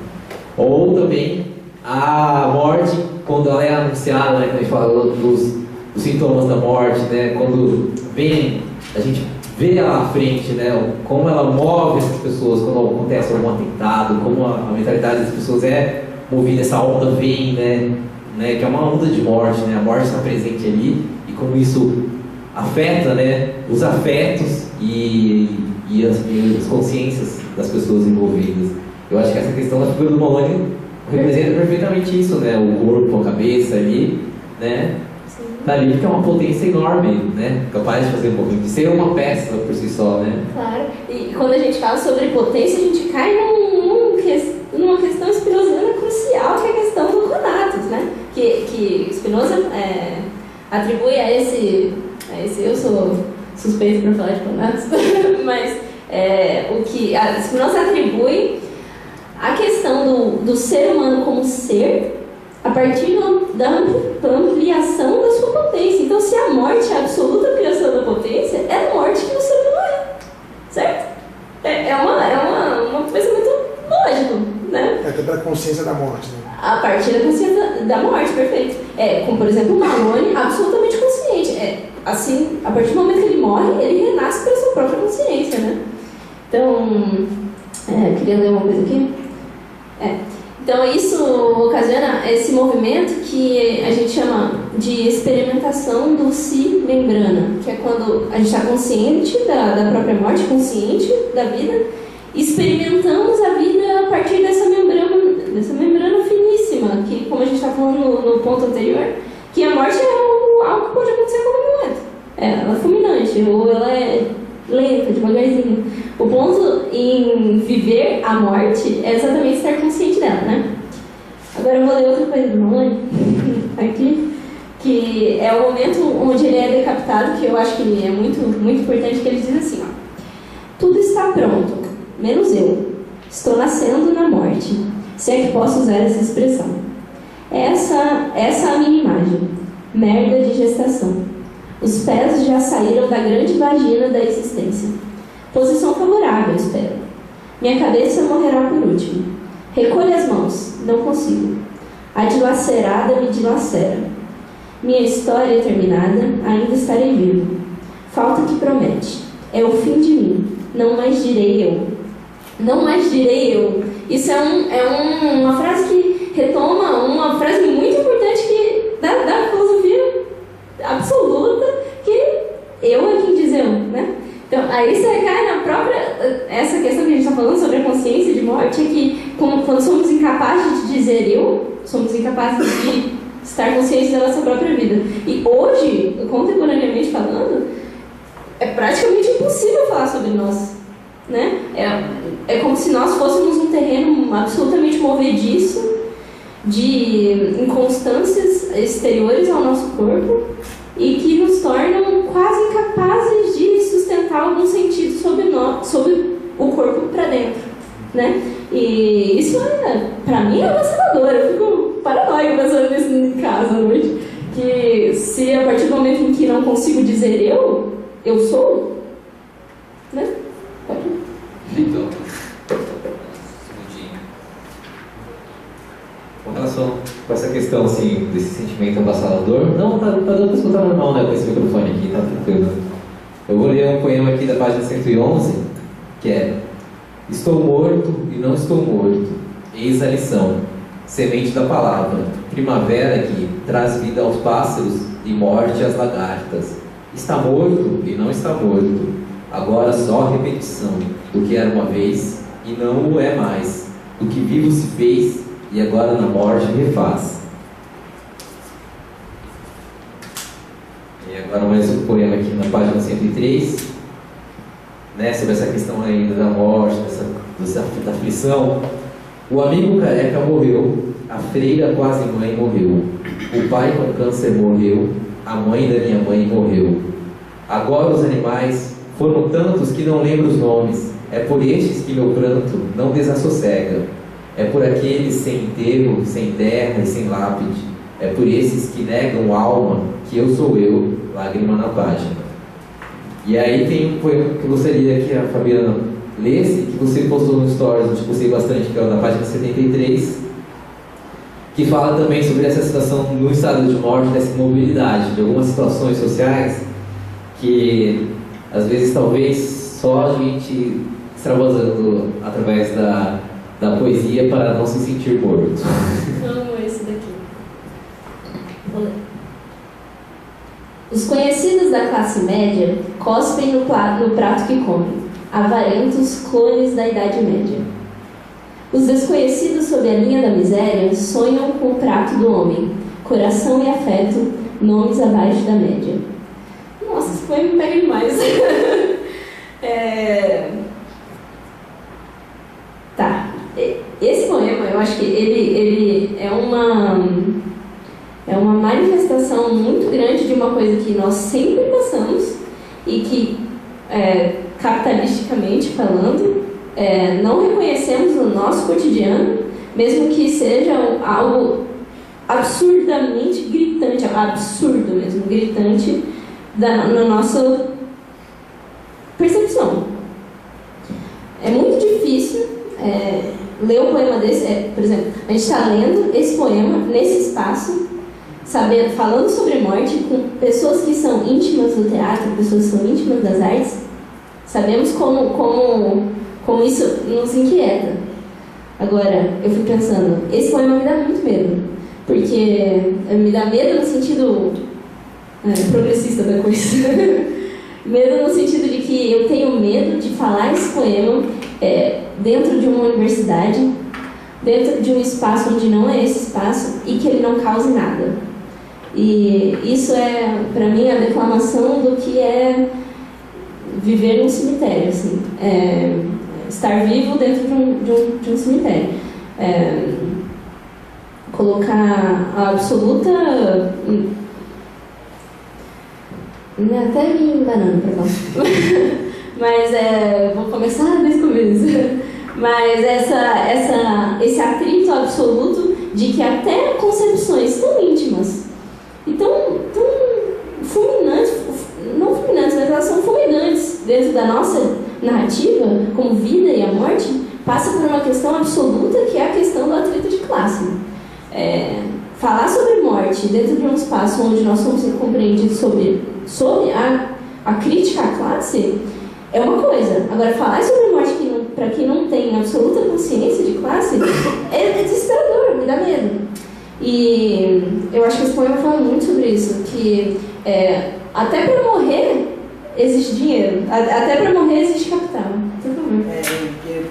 Ou também a morte, quando ela é anunciada, né? Quando a gente fala dos sintomas da morte, né? Quando vem, a gente vê ela à frente, né? Como ela move essas pessoas quando acontece algum atentado, como a mentalidade das pessoas é movida, essa onda vem, né? Que é uma onda de morte, né? A morte está presente ali e como isso afeta, né? Os afetos e as consciências das pessoas envolvidas. Eu acho que essa questão da figura do Malone representa perfeitamente isso, né? O corpo, a cabeça ali, né? Tá ali porque é uma potência enorme, né? Capaz de fazer um pouquinho, de ser uma peça por si só, né? Claro. E quando a gente fala sobre potência, a gente cai numa questão spinozana crucial, que é a questão do Conatus, né? Que Spinoza atribui a esse... Eu sou suspeito para falar de Conatus, mas o que a Spinoza atribui a questão do ser humano como ser a partir da ampliação da sua potência. Então, se a morte é a absoluta ampliação da potência, é a morte que o ser humano é, certo? É uma coisa muito lógica, né? Até para a consciência da morte, né? A partir da consciência da morte, perfeito. Como, por exemplo, o Malone, absolutamente consciente. Assim, a partir do momento que ele morre, ele renasce pela sua própria consciência, né? Então, queria ler uma coisa aqui. Então, isso ocasiona esse movimento que a gente chama de experimentação do si membrana, que é quando a gente está consciente da própria morte, consciente da vida, experimentamos a vida a partir dessa membrana finíssima, que, como a gente está falando no ponto anterior, que a morte é algo que pode acontecer a qualquer momento. Ela é fulminante, ou ela é lenta, devagarzinho. O ponto em viver a morte é exatamente estar consciente dela, né? Agora eu vou ler outra coisa do Malone, aqui, que é o momento onde ele é decapitado, que eu acho que é muito, muito importante, que ele diz assim, ó: Tudo está pronto, menos eu. Estou nascendo na morte, se é que posso usar essa expressão. Essa é a minha imagem. Merda de gestação. Os pés já saíram da grande vagina da existência. Posição favorável, espero. Minha cabeça morrerá por último. Recolha as mãos. Não consigo. A dilacerada me dilacera. Minha história terminada, ainda estarei vivo. Falta que promete. É o fim de mim. Não mais direi eu. Não mais direi eu. Isso é uma frase que retoma uma frase muito importante da filosofia absoluta, que eu é quem diz eu, né? Então, aí você cai na própria... Essa questão que a gente está falando sobre a consciência de morte é que quando somos incapazes de dizer eu, somos incapazes de estar conscientes da nossa própria vida. E hoje, contemporaneamente falando, é praticamente impossível falar sobre nós, né? É como se nós fôssemos um terreno absolutamente movediço de inconstâncias exteriores ao nosso corpo e que nos tornam quase incapazes de sustentar algum sentido sobre o corpo para dentro, né? E isso, para mim, é avassalador. Eu fico paranoica pensando nisso em casa à noite. Que se a partir do momento em que não consigo dizer eu sou, né? Pode ir. Então, com relação com essa questão assim, desse sentimento avassalador, não, tá dando para escutar normal, né, com esse microfone aqui, tá tranquilo. Eu vou ler um poema aqui da página 111, que é: estou morto e não estou morto, eis a lição, semente da palavra, primavera que traz vida aos pássaros e morte às lagartas. Está morto e não está morto, agora só repetição do que era uma vez e não o é mais, do que vivo se fez e agora na morte refaz. E agora mais um poema aqui na página 103, né, sobre essa questão ainda da morte, da aflição. O amigo careca morreu, a freira quase mãe morreu, o pai com câncer morreu, a mãe da minha mãe morreu. Agora os animais foram tantos que não lembro os nomes, é por estes que meu pranto não desassossega. É por aqueles sem enterro, sem terra e sem lápide. É por esses que negam alma, que eu sou eu, lágrima na página. E aí tem um poema que eu gostaria que a Fabiana lesse, que você postou no Stories, eu gostei bastante, que é o da página 73, que fala também sobre essa situação no estado de morte, dessa imobilidade, de algumas situações sociais que, às vezes, talvez só a gente extravasando através da poesia para não se sentir morto. Amo esse daqui. Vou ler. Os conhecidos da classe média cospem no prato que comem, avarentos clones da Idade Média. Os desconhecidos sob a linha da miséria sonham com o prato do homem, coração e afeto, nomes abaixo da média. Nossa, esse poema me pega demais. Tá. Esse poema, eu acho que ele é uma manifestação muito grande de uma coisa que nós sempre passamos e que, capitalisticamente falando, não reconhecemos no nosso cotidiano, mesmo que seja algo absurdamente gritante, absurdo mesmo, gritante na nossa percepção. É muito difícil ler um poema desse, por exemplo, a gente está lendo esse poema nesse espaço, falando sobre morte com pessoas que são íntimas do teatro, pessoas que são íntimas das artes. Sabemos como isso nos inquieta. Agora, eu fui pensando, esse poema me dá muito medo, porque me dá medo no sentido progressista da coisa. Medo no sentido de que eu tenho medo de falar esse poema dentro de uma universidade, dentro de um espaço onde não é esse espaço e que ele não cause nada. E isso é, para mim, a declamação do que é viver num cemitério, assim. Estar vivo dentro de um cemitério. Colocar a absoluta... Até me enganando para falar. Mas vou começar desde o começo. Mas esse atrito absoluto de que até concepções tão íntimas e tão fulminantes, não fulminantes, mas elas são fulminantes dentro da nossa narrativa, como vida e a morte, passa por uma questão absoluta que é a questão do atrito de classe. Falar sobre morte dentro de um espaço onde nós somos compreendidos sobre a crítica à classe é uma coisa. Agora, falar sobre morte para quem não tem absoluta consciência de classe é desesperador, me dá medo. E eu acho que esse poema fala muito sobre isso, que até para morrer existe dinheiro, até para morrer existe capital. Por favor.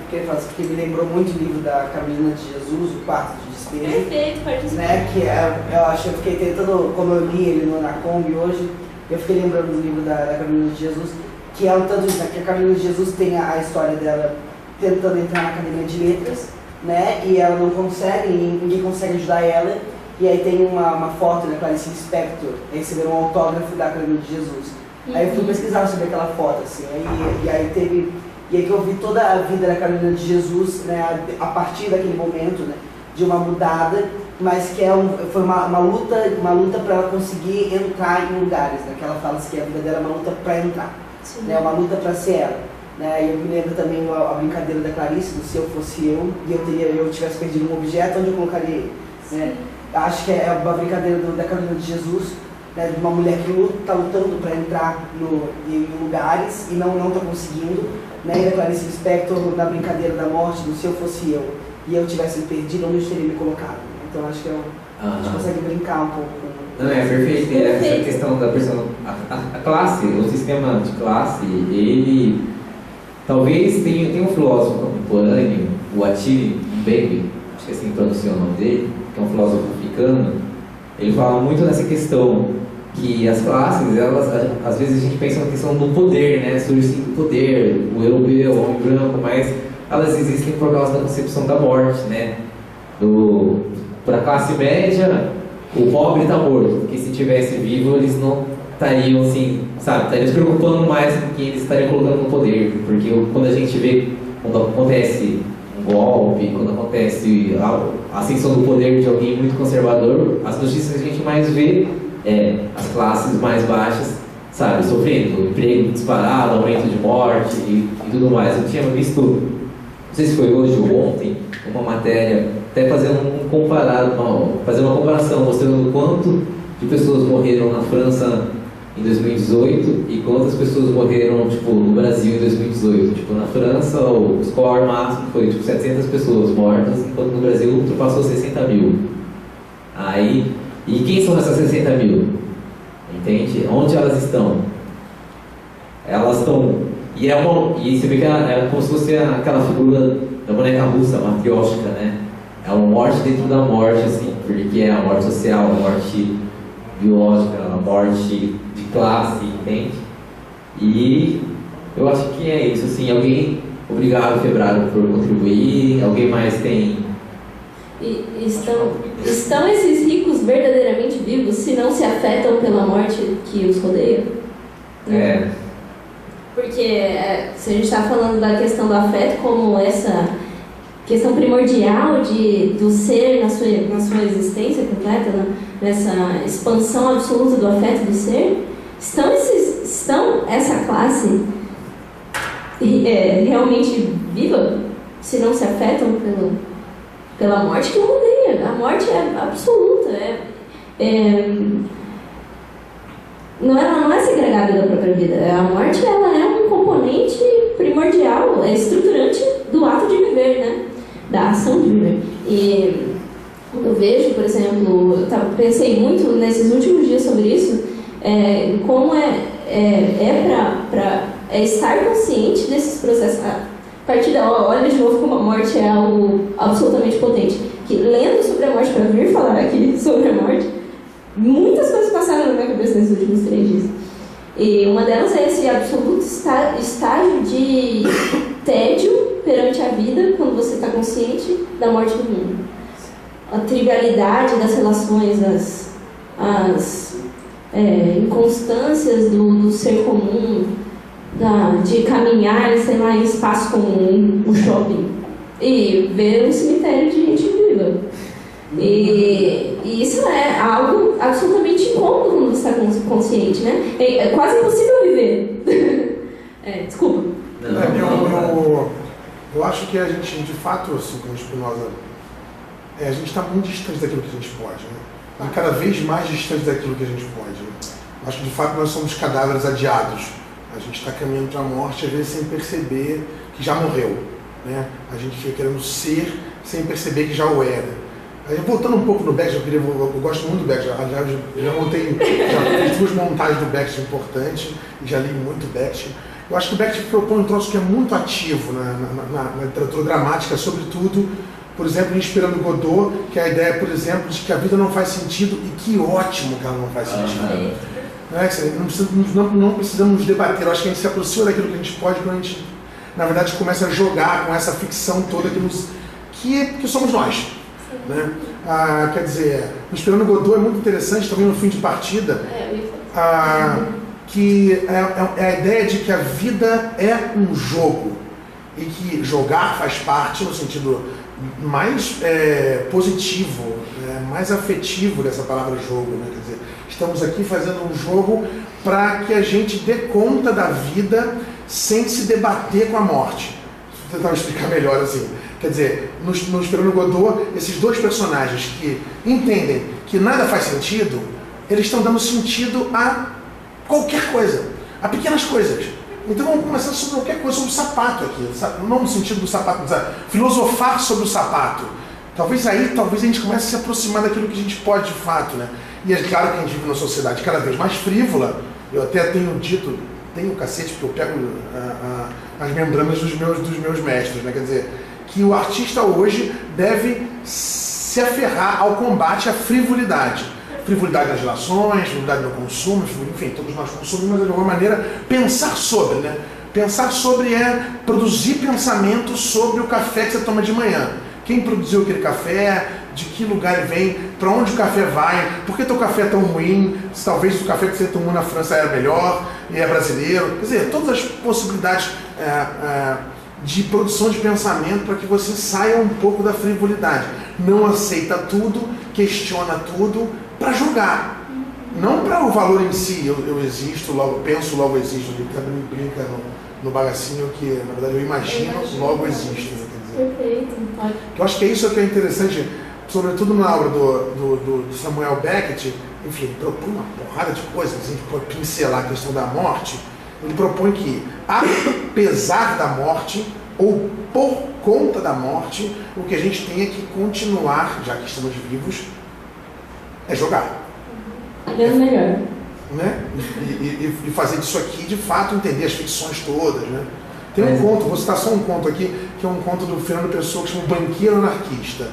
Porque me lembrou muito o livro da Carolina de Jesus, O Quarto de Despejo. Perfeito, participante. Né, que eu fiquei tentando, como eu li ele na Kombi hoje, eu fiquei lembrando do livro da Carolina de Jesus, que é um tanto isso, né, que a Carolina de Jesus tem a história dela tentando entrar na Academia de Letras, né, e ela não consegue, ninguém consegue ajudar ela, e aí tem uma foto da Clarice Lispector recebendo um autógrafo da Carolina de Jesus. Aí eu fui pesquisar sobre aquela foto, assim, e aí que eu vi toda a vida da Carolina de Jesus, né, a partir daquele momento, né, de uma mudada, mas que foi uma luta para ela conseguir entrar em lugares, né, que ela fala assim, que a vida dela é uma luta para entrar, né, uma luta para ser ela. Né, e eu me lembro também a brincadeira da Clarice, do Se Eu Fosse Eu, e eu tivesse perdido um objeto, onde eu colocaria ele. Né? Acho que é uma brincadeira da Carolina de Jesus, né, de uma mulher que está lutando para entrar em lugares e não está conseguindo, né, e a Clarice Lispector na brincadeira da morte, do Se Eu Fosse Eu, e eu tivesse me perdido, onde eu teria me colocado. Então acho que a gente consegue brincar um pouco. Não, é perfeito. Essa questão da pessoa, a classe, o sistema de classe, ele talvez tenha um filósofo contemporâneo, o Attila Mbembe, acho que assim pronuncia o nome dele, que é um filósofo africano. Ele fala muito nessa questão que as classes, elas, às vezes a gente pensa na questão do poder, né? Surge sim do poder, o europeu, o homem branco, mas elas existem por causa da concepção da morte, né? Para a classe média, o pobre está morto, porque se tivesse vivo eles não estariam assim, sabe? Estariam se preocupando mais com quem eles estariam colocando no poder, porque quando a gente vê, quando acontece um golpe, quando acontece a ascensão do poder de alguém muito conservador, as notícias que a gente mais vê as classes mais baixas, sabe, sofrendo emprego disparado, aumento de morte e tudo mais. Eu tinha visto, não sei se foi hoje ou ontem, uma matéria, até fazendo fazer uma comparação, mostrando quanto de pessoas morreram na França em 2018 e quantas pessoas morreram no Brasil em 2018. Na França, o score máximo foi 700 pessoas mortas, enquanto no Brasil ultrapassou 60 mil. E quem são essas 60 mil? Entende? Onde elas estão? Elas estão... E você vê que é como se fosse aquela figura da boneca russa, matriótica, né? É uma morte dentro da morte, assim, porque é a morte social, a morte biológica, a morte de classe, entende? E eu acho que é isso, assim. Obrigado, Febraro, por contribuir. Alguém mais tem... Estão esses ricos verdadeiramente vivos se não se afetam pela morte que os rodeia? Porque se a gente está falando da questão do afeto como essa questão primordial do ser na sua existência completa, né? Nessa expansão absoluta do afeto do ser, estão essa classe realmente viva se não se afetam pela morte que o rodeia? A morte é absoluta, ela não é segregada da própria vida. A morte ela é um componente primordial, estruturante do ato de viver, né? Da ação de viver. E eu vejo, por exemplo, pensei muito nesses últimos dias sobre isso, como para estar consciente desses processos. A partir olha de novo como a morte é algo absolutamente potente. Que lendo sobre a morte, para vir falar aqui sobre a morte, muitas coisas passaram na minha cabeça nesses últimos 3 dias. E uma delas é esse absoluto estágio de tédio perante a vida, quando você está consciente da morte do mundo. A trivialidade das relações, as inconstâncias do ser comum, de caminhar, sei lá, em espaço como um shopping e ver um cemitério de gente viva. E isso é algo absolutamente incômodo quando você está consciente, né? É quase impossível viver. Desculpa. Eu acho que a gente, de fato, assim, como Spinoza, a gente está muito distante daquilo que a gente pode, né? E cada vez mais distante daquilo que a gente pode. Né? Acho que, de fato, nós somos cadáveres adiados. A gente está caminhando para a morte, às vezes, sem perceber que já morreu, né? A gente fica querendo ser sem perceber que já o era. Aí, voltando um pouco no Beckett, eu gosto muito do Beckett, já fiz 2 montagens do Beckett importantes, e já li muito Beckett. Eu acho que o Beckett propõe um troço que é muito ativo na literatura dramática, sobretudo, por exemplo, inspirando Godot, que é a ideia, por exemplo, de que a vida não faz sentido e que ótimo que ela não faz sentido. Não precisamos nos debater, eu acho que a gente se aproxima daquilo que a gente pode quando a gente, na verdade, começa a jogar com essa ficção toda que somos nós. Né? Quer dizer, inspirando Godot é muito interessante também no Fim de Partida, que é a ideia de que a vida é um jogo e que jogar faz parte no sentido mais positivo, mais afetivo dessa palavra jogo, né? Quer dizer, estamos aqui fazendo um jogo para que a gente dê conta da vida sem se debater com a morte. Vou tentar explicar melhor assim. Quer dizer, no Inspirando Godot, esses 2 personagens que entendem que nada faz sentido, eles estão dando sentido a qualquer coisa, a pequenas coisas. Então vamos começar sobre qualquer coisa, sobre o sapato aqui, não no sentido do sapato, mas filosofar sobre o sapato. Talvez a gente comece a se aproximar daquilo que a gente pode de fato, né? E é claro que a gente vive numa sociedade cada vez mais frívola. Eu até tenho dito, tenho cacete, porque eu pego as membranas dos meus mestres, né? Quer dizer, que o artista hoje deve se aferrar ao combate à frivolidade. Frivolidade nas relações, frivolidade no consumo, enfim, todos nós consumimos, mas de alguma maneira pensar sobre, né? Pensar sobre é produzir pensamento sobre o café que você toma de manhã. Quem produziu aquele café, de que lugar ele vem, para onde o café vai, por que teu café é tão ruim, se talvez o café que você tomou na França era melhor e é brasileiro. Quer dizer, todas as possibilidades de produção de pensamento para que você saia um pouco da frivolidade. Não aceita tudo, questiona tudo, para julgar, não para o valor em si. Eu existo, logo penso, logo existo. A gente também brinca no bagacinho que, na verdade, eu imagino, logo existo. Quer dizer. Perfeito. Eu acho que isso é o que é interessante, sobretudo na obra do Samuel Beckett. Enfim, ele propõe uma porrada de coisas, a gente pode pincelar a questão da morte. Ele propõe que, apesar da morte, ou por conta da morte, o que a gente tem é que continuar, já que estamos vivos, é jogar. Melhor. Né? E fazer disso aqui, de fato, entender as ficções todas. Né? Tem um conto, vou citar só um conto aqui, que é um conto do Fernando Pessoa, que chama O Banqueiro Anarquista,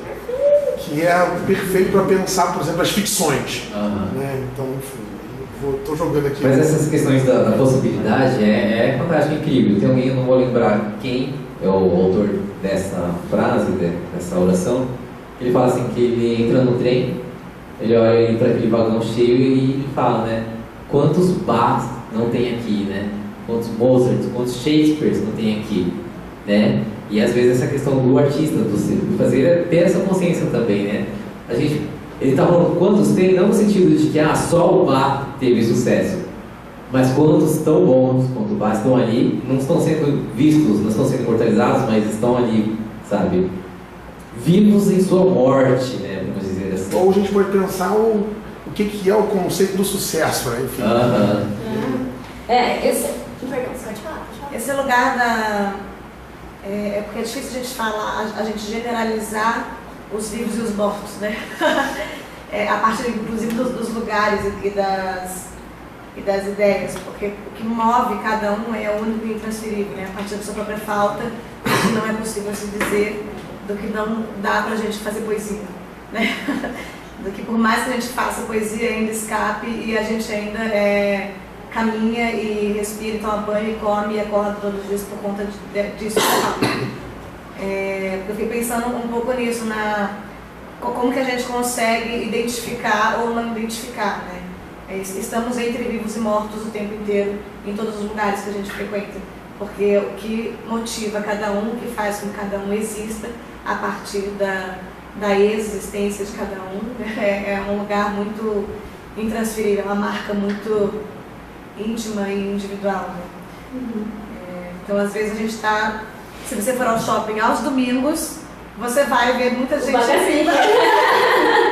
que é perfeito para pensar, por exemplo, as ficções. Né? Então, enfim, estou jogando aqui. Mas essas questões da possibilidade é fantástico, incrível. Tem alguém, eu não vou lembrar quem é o autor dessa frase, dessa oração. Ele fala assim, que ele entra no trem, ele olha para aquele vagão cheio e ele fala, né? Quantos Bachs não tem aqui, né? Quantos Mozart, quantos Shakespeare não tem aqui, né? E às vezes essa questão do artista, do fazer, é ter essa consciência também, né? Ele está falando quantos tem, não no sentido de que só o Bach teve sucesso, mas quantos tão bons quanto o Bach estão ali, não estão sendo vistos, não estão sendo imortalizados, mas estão ali, sabe? Vivos em sua morte, né? Vamos dizer assim. Ou a gente pode pensar o que é o conceito do sucesso, né? Enfim. Esse lugar é porque é difícil a gente falar, a gente generalizar os vivos e os mortos, né? A partir, inclusive, dos lugares e das ideias, porque o que move cada um é único e intransferível, né? A partir da sua própria falta, do que não é possível se dizer, do que não dá pra gente fazer poesia, né? Do que por mais que a gente faça poesia, ainda escape e a gente ainda caminha e respira, toma banho e come e acorda todos os dias por conta disso. Eu fiquei pensando um pouco nisso, como que a gente consegue identificar ou não identificar, né? estamos entre vivos e mortos o tempo inteiro, em todos os lugares que a gente frequenta. Porque o que motiva cada um, o que faz com que cada um exista a partir da existência de cada um, é um lugar muito intransferível, uma marca muito íntima e individual. Né? Então, às vezes, a gente está... Se você for ao shopping aos domingos, você vai ver muita gente assim.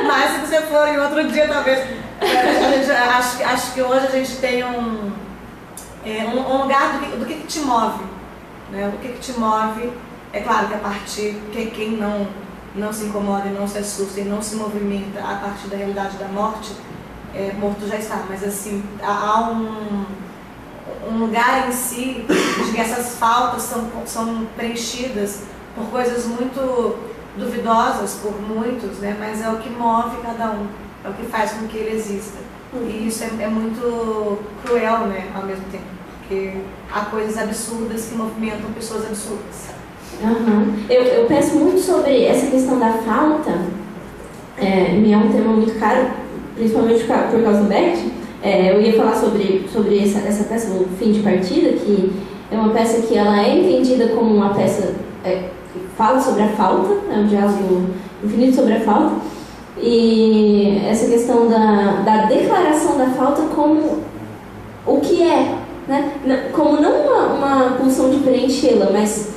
Mas se você for em outro dia, talvez... Acho que hoje a gente tem um lugar do que te move. Né? O que te move, é claro que a partir... Quem não se incomoda e não se assusta e não se movimenta a partir da realidade da morte, morto já está. Mas assim, há um lugar em si de que essas faltas são preenchidas por coisas muito duvidosas por muitos, né? Mas é o que move cada um, é o que faz com que ele exista. E isso é muito cruel, né, ao mesmo tempo, porque há coisas absurdas que movimentam pessoas absurdas. Eu penso muito sobre essa questão da falta, me é um tema muito caro, principalmente por causa do Bert. Eu ia falar sobre essa peça, o Fim de Partida, que é uma peça que ela é entendida como uma peça que fala sobre a falta, é um diálogo infinito sobre a falta, e essa questão da declaração da falta como o que é, né? Como não uma pulsão de preenchê-la, mas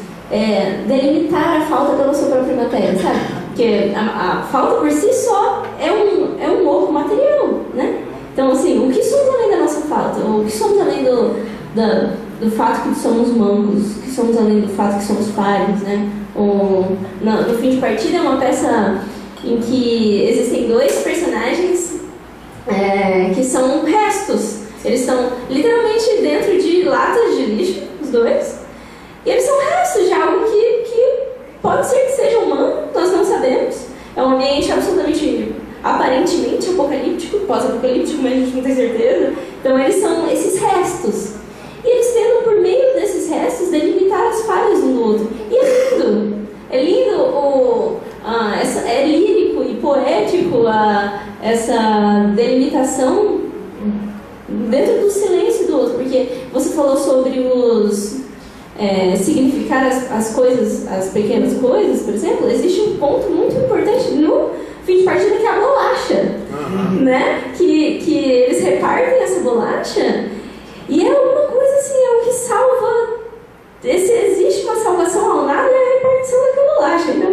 delimitar a falta pela sua própria matéria, sabe? Porque a falta por si só é um oco material, né? Então, assim, o que somos além da nossa falta? O que somos além do fato que somos mancos? O que somos além do fato que somos falhos, né? No Fim de Partida é uma peça em que existem dois personagens que são restos. Eles estão literalmente dentro de latas de lixo, os dois. E eles são restos de algo que pode ser que seja humano, nós não sabemos. É um ambiente absolutamente, aparentemente apocalíptico, pós-apocalíptico, mas a gente não tem certeza. Então eles são esses restos. E eles tentam, por meio desses restos, delimitar as falhas um do outro. E é lindo. É lindo, é lírico e poético essa delimitação dentro do silêncio do outro. Porque você falou sobre significar as coisas, as pequenas coisas, por exemplo. Existe um ponto muito importante no Fim de Partida, que é a bolacha, né? Que eles repartem essa bolacha e é uma coisa assim, é o que salva. Se existe uma salvação ao nada, é a repartição daquela bolacha. Então,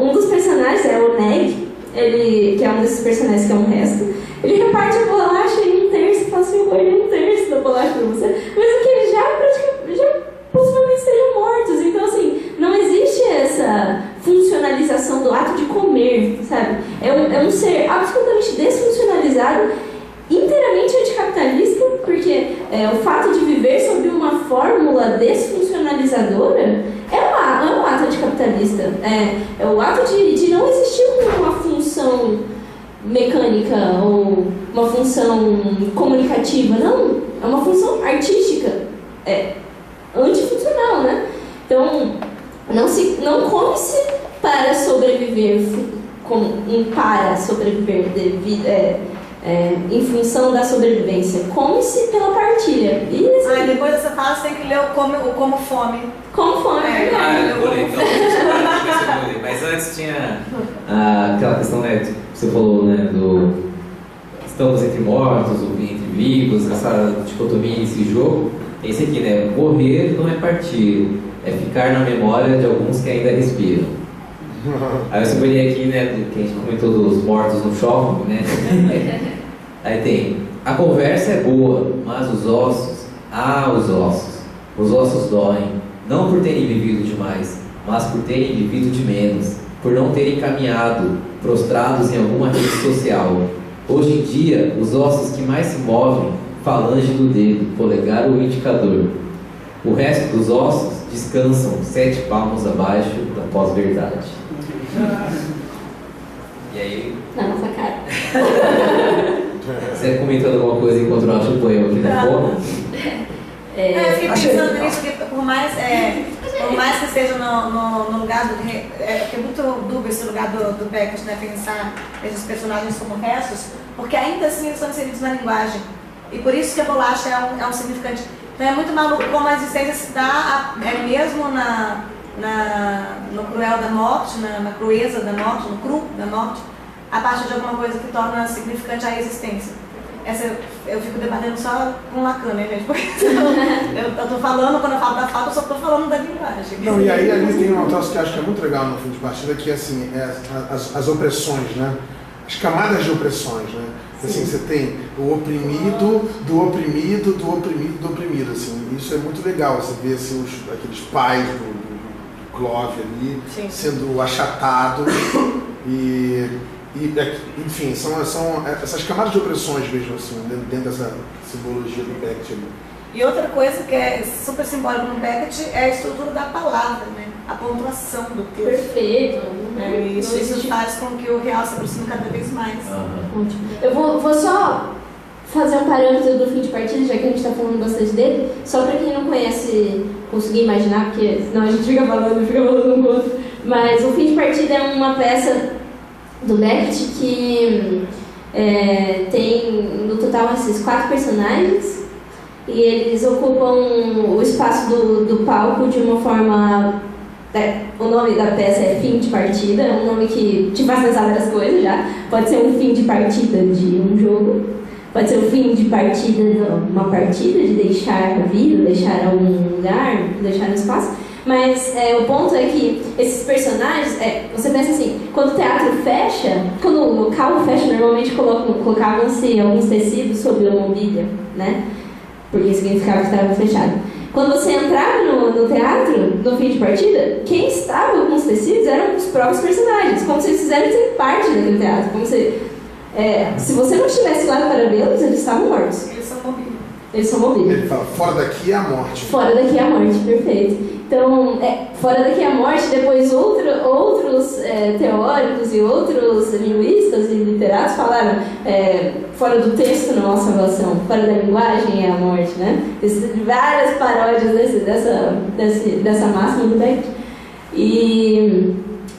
um dos personagens é o Neg, que é um desses personagens que é um resto. Ele reparte a bolacha em um terço e fala assim: eu guardei um terço da bolacha pra você, mesmo que eles já possivelmente estejam mortos. Então, assim, não existe essa funcionalização do ato de comer, sabe? É um ser absolutamente desfuncionalizado, inteiramente anticapitalista, porque o fato de viver sob uma fórmula desfuncionalizadora é um ato anticapitalista. É o ato de não existir uma função mecânica ou uma função comunicativa, não, é uma função artística, antifuncional, né? Então, não come-se para sobreviver, para sobreviver em função da sobrevivência, come-se pela partilha. E assim, depois dessa fase tem que ler o como fome. Como fome, eu vou ler então. Mas antes tinha aquela questão, né, que você falou, né, estamos entre mortos ou entre vivos, essa dicotomia, esse jogo. Esse aqui, né, morrer não é partir, é ficar na memória de alguns que ainda respiram. Aí eu escolhi aqui, né, que a gente comentou dos mortos no shopping, né? Aí tem: a conversa é boa, mas os ossos doem, não por terem vivido demais, mas por terem vivido de menos, por não terem caminhado prostrados em alguma rede social. Hoje em dia, os ossos que mais se movem, falange do dedo, polegar ou indicador. O resto dos ossos descansam 7 palmos abaixo da pós-verdade. E aí? Na nossa cara. Você comentando alguma coisa enquanto eu acho o poema aqui na forma? Eu fiquei pensando nisso, que por mais que esteja no lugar do... porque é muito dúbio esse lugar do Beckett, né, pensar esses personagens como restos, porque ainda assim eles são inseridos na linguagem. E por isso que a bolacha é um significante. Então é muito maluco como a existência se dá mesmo no cruel da morte, na crueza da morte, no cru da morte, a partir de alguma coisa que torna significante a existência. Eu fico debatendo só com Lacan, né, gente? Porque eu tô falando, quando eu falo da falta, eu só tô falando da linguagem. Não, e aí ali tem um troço que eu acho que é muito legal no fim de partida, que é assim, as opressões, né? As camadas de opressões, né? Assim, você tem o oprimido, do oprimido, do oprimido, do oprimido, assim. Isso é muito legal, você vê assim, aqueles pais do Clove ali, sim, sendo achatados enfim, são essas camadas de opressões mesmo, assim, dentro dessa simbologia do Beckett ali. E outra coisa que é super simbólica no Beckett é a estrutura da palavra, né? A pontuação do texto. Perfeito. Isso faz com que o real se aproxime cada vez mais. Eu vou só fazer um parâmetro do fim de partida, já que a gente está falando bastante dele, só para quem não conhece conseguir imaginar, porque senão a gente fica falando um com o outro. Mas o fim de partida é uma peça do Beckett que tem no total esses 4 personagens e eles ocupam o espaço do palco de uma forma... o nome da peça é Fim de Partida, é um nome que te faz pensar várias coisas já. Pode ser um fim de partida de um jogo, pode ser o fim de partida de uma partida, de deixar a vida, deixar algum lugar, deixar um espaço. Mas o ponto é que esses personagens, você pensa assim, quando o teatro fecha, quando o local fecha, normalmente colocavam-se alguns tecidos sobre a mobília, né? Porque significava que estava fechado. Quando você entrava no teatro, no fim de partida, quem estava com os tecidos eram os próprios personagens, como se eles fizessem parte daquele teatro, como se você não estivesse lá para vê-los, eles estavam mortos. Eles são mobília. Ele fala, fora daqui é a morte. Fora daqui é a morte, perfeito. Então, fora daqui é a morte, depois outros teóricos e outros linguistas e literatos falaram fora do texto não há salvação, fora da linguagem é a morte, né? Existem várias paródias dessa máxima do Beckett. E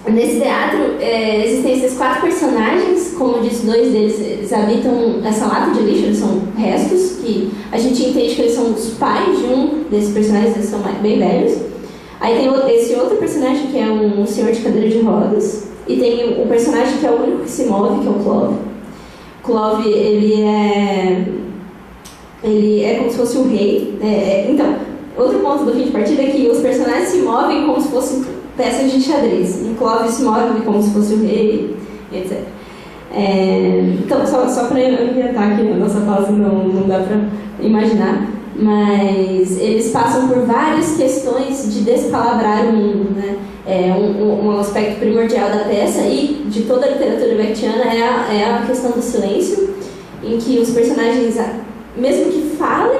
nesse teatro existem esses 4 personagens, como eu disse, 2 deles eles habitam essa lata de lixo, eles são restos, que a gente entende que eles são os pais de um desses personagens, eles são bem velhos. Aí tem esse outro personagem que é um senhor de cadeira de rodas, e tem um personagem que é o único que se move, que é o Clove. Clove, ele é como se fosse o rei. Então, outro ponto do fim de partida é que os personagens se movem como se fossem peças de xadrez. O Clove se move como se fosse o rei, etc. Então, só para eu inventar aqui a nossa pausa, não dá para imaginar, mas eles passam por várias questões de despalavrar o mundo, né? Um aspecto primordial da peça e de toda a literatura beckettiana é a questão do silêncio, em que os personagens, mesmo que falem,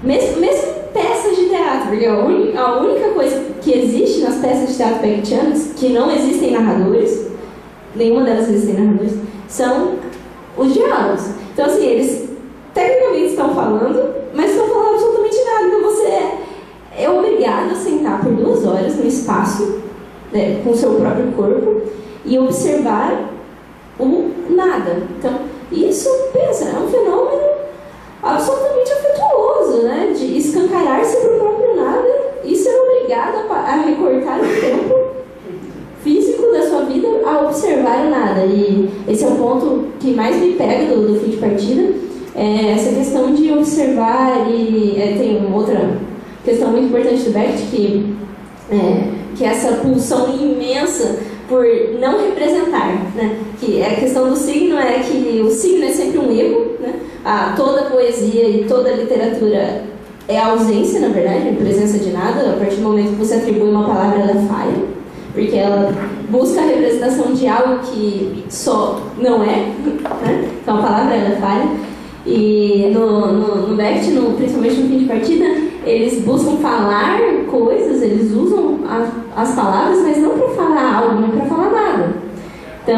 mesmo peças de teatro, porque a única coisa que existe nas peças de teatro beckettianas, que não existem narradores, nenhuma delas existem narradores, são os diálogos. Então, assim, eles tecnicamente estão falando, mas estão falando absolutamente nada. Então, você é obrigado a sentar por 2 horas no espaço, com o seu próprio corpo, e observar o nada. Então, isso, pensa, é um fenômeno absolutamente afetuoso, né? De escancarar-se para o próprio nada e ser obrigado a recortar o tempo físico da sua vida a observar o nada. E esse é o ponto que mais me pega do fim de partida, essa questão de observar. E tem uma outra questão muito importante do Beckett, que é essa pulsão imensa por não representar, né? Que a questão do signo é que o signo é sempre um erro, né? Toda poesia e toda literatura é a ausência, na verdade, a presença de nada. A partir do momento que você atribui uma palavra, ela falha, porque ela busca a representação de algo que só não é, né? Então a palavra, ela falha. E no Beckett, principalmente no fim de partida, eles buscam falar coisas, eles usam as palavras, mas não para falar algo, mas para falar nada. Então,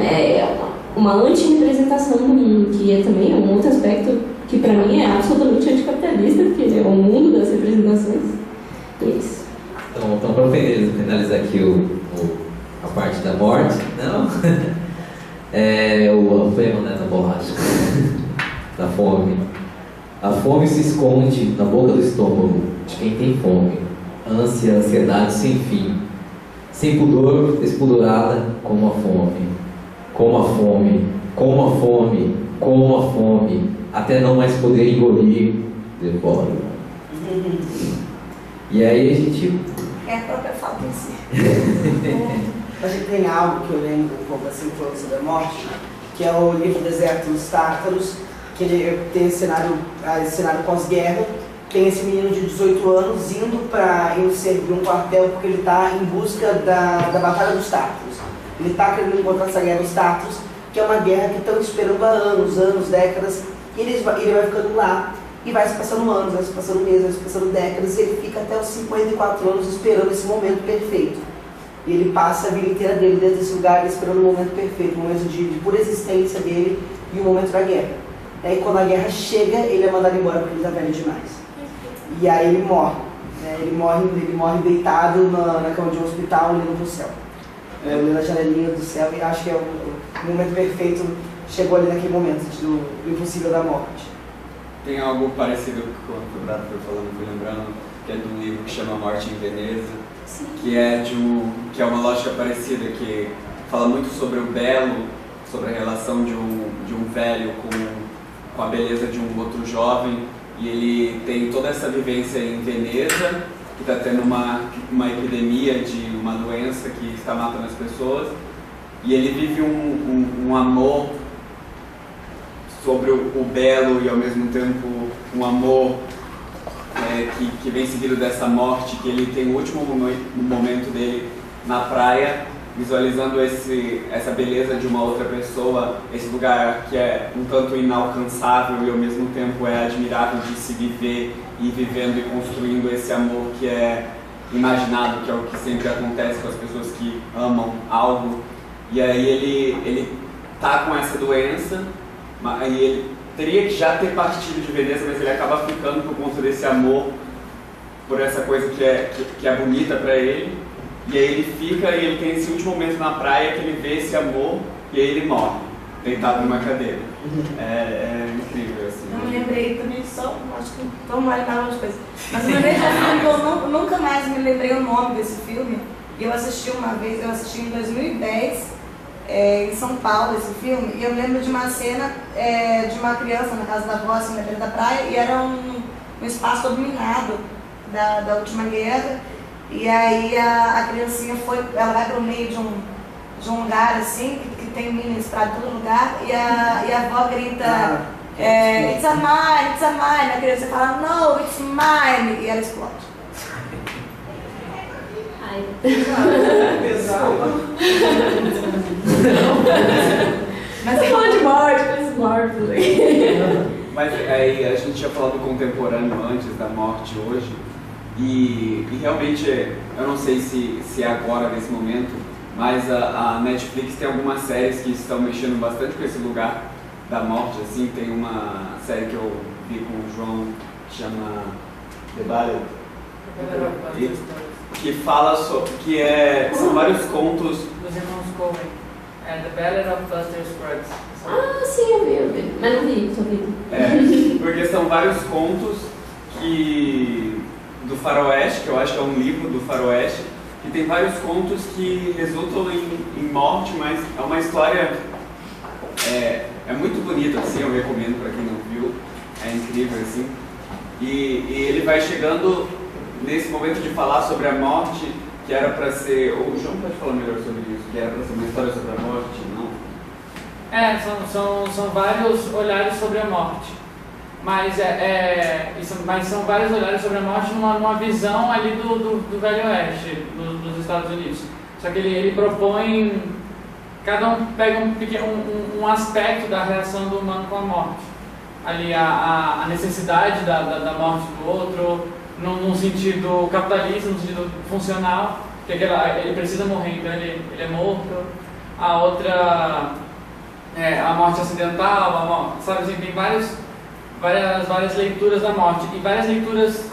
é uma anti-representação do mundo, que também é um outro aspecto que para mim é absolutamente anticapitalista, porque é o mundo das representações. E é isso. Então para finalizar aqui a parte da morte, não? O poema, né, da borracha, da fome. A fome se esconde na boca do estômago de quem tem fome, ânsia, ansiedade sem fim, sem pudor, despudorada como a fome. Como a fome, como a fome, como a fome, até não mais poder engolir, devora. E aí a gente... É a própria falta em si. A gente tem algo que eu lembro um pouco assim, falando sobre a morte, que é o livro Deserto dos Tártaros, que ele tem esse cenário pós-guerra. Tem esse menino de 18 anos indo servir um quartel porque ele está em busca da Batalha dos Tártaros. Ele está querendo encontrar essa guerra dos Tártaros, que é uma guerra que estão esperando há anos, décadas, e ele vai ficando lá, e vai se passando anos, vai se passando meses, vai se passando décadas, e ele fica até os 54 anos esperando esse momento perfeito. E ele passa a vida inteira dele dentro desse lugar, esperando o momento perfeito, o momento de pura existência dele e o momento da guerra. E aí quando a guerra chega, ele é mandado embora porque ele está velho demais. E aí ele morre, né? Ele morre deitado na cama de um hospital, olhando para o céu. Olhando a janelinha do céu, e acho que é o momento perfeito, chegou ali naquele momento do impossível da morte. Tem algo parecido com o que o Brado foi falando, fui lembrando, que é de um livro que chama Morte em Veneza, que é uma lógica parecida, que fala muito sobre o belo, sobre a relação de um velho com a beleza de um outro jovem, e ele tem toda essa vivência em Veneza, que está tendo uma epidemia de uma doença que está matando as pessoas, e ele vive um amor sobre o belo e ao mesmo tempo um amor que vem seguido dessa morte, que ele tem o último momento dele na praia, visualizando essa beleza de uma outra pessoa, esse lugar que é um tanto inalcançável e ao mesmo tempo é admirável de se viver, e vivendo e construindo esse amor que é imaginado, que é o que sempre acontece com as pessoas que amam algo. E aí ele tá com essa doença, e ele teria que já ter partido de Veneza, mas ele acaba ficando por conta desse amor, por essa coisa que é bonita para ele. E aí ele fica e ele tem esse último momento na praia que ele vê esse amor, e aí ele morre, deitado numa cadeira. É incrível, assim. Eu me lembrei também só, acho que vamos lá lembrar umas coisas. Mas eu lembrei de um filme que eu nunca mais me lembrei o nome desse filme. E eu assisti uma vez, eu assisti em 2010, em São Paulo, esse filme. E eu lembro de uma cena de uma criança na casa da avó, assim, na beira da praia, e era um espaço dominado da última guerra. E aí a criancinha ela vai para o meio de um lugar assim, que tem minas para todo lugar, e a avó grita, it's a mine, a criança fala, no, it's mine, e ela explode. Ai. Mas você falou de morte, mas mortos aí. Mas aí a gente tinha falado do contemporâneo antes da morte hoje, e realmente, eu não sei se é agora, nesse momento, mas a Netflix tem algumas séries que estão mexendo bastante com esse lugar da morte, assim. Tem uma série que eu vi com o João, que chama The Battle, que fala sobre, são vários contos dos irmãos Coen. The Ballad of Buster Scruggs. Ah, sim, eu vi. Mas não vi, só vi. Porque são vários contos do faroeste, que eu acho que é um livro do faroeste, que tem vários contos que resultam em morte, mas é uma história é muito bonita, assim, eu recomendo para quem não viu, é incrível, assim. E ele vai chegando nesse momento de falar sobre a morte, que era para ser, o João pode falar melhor sobre isso, que era para ser uma história sobre a morte, não? São vários olhares sobre a morte. Mas são vários olhares sobre a morte numa visão ali do Velho Oeste, dos Estados Unidos. Só que ele propõe, cada um pega um aspecto da relação do humano com a morte. Ali a necessidade da morte do outro, num sentido capitalista, num sentido funcional, que ele precisa morrer, então ele é morto. A outra, a morte acidental, sabe assim, tem várias leituras da morte e várias leituras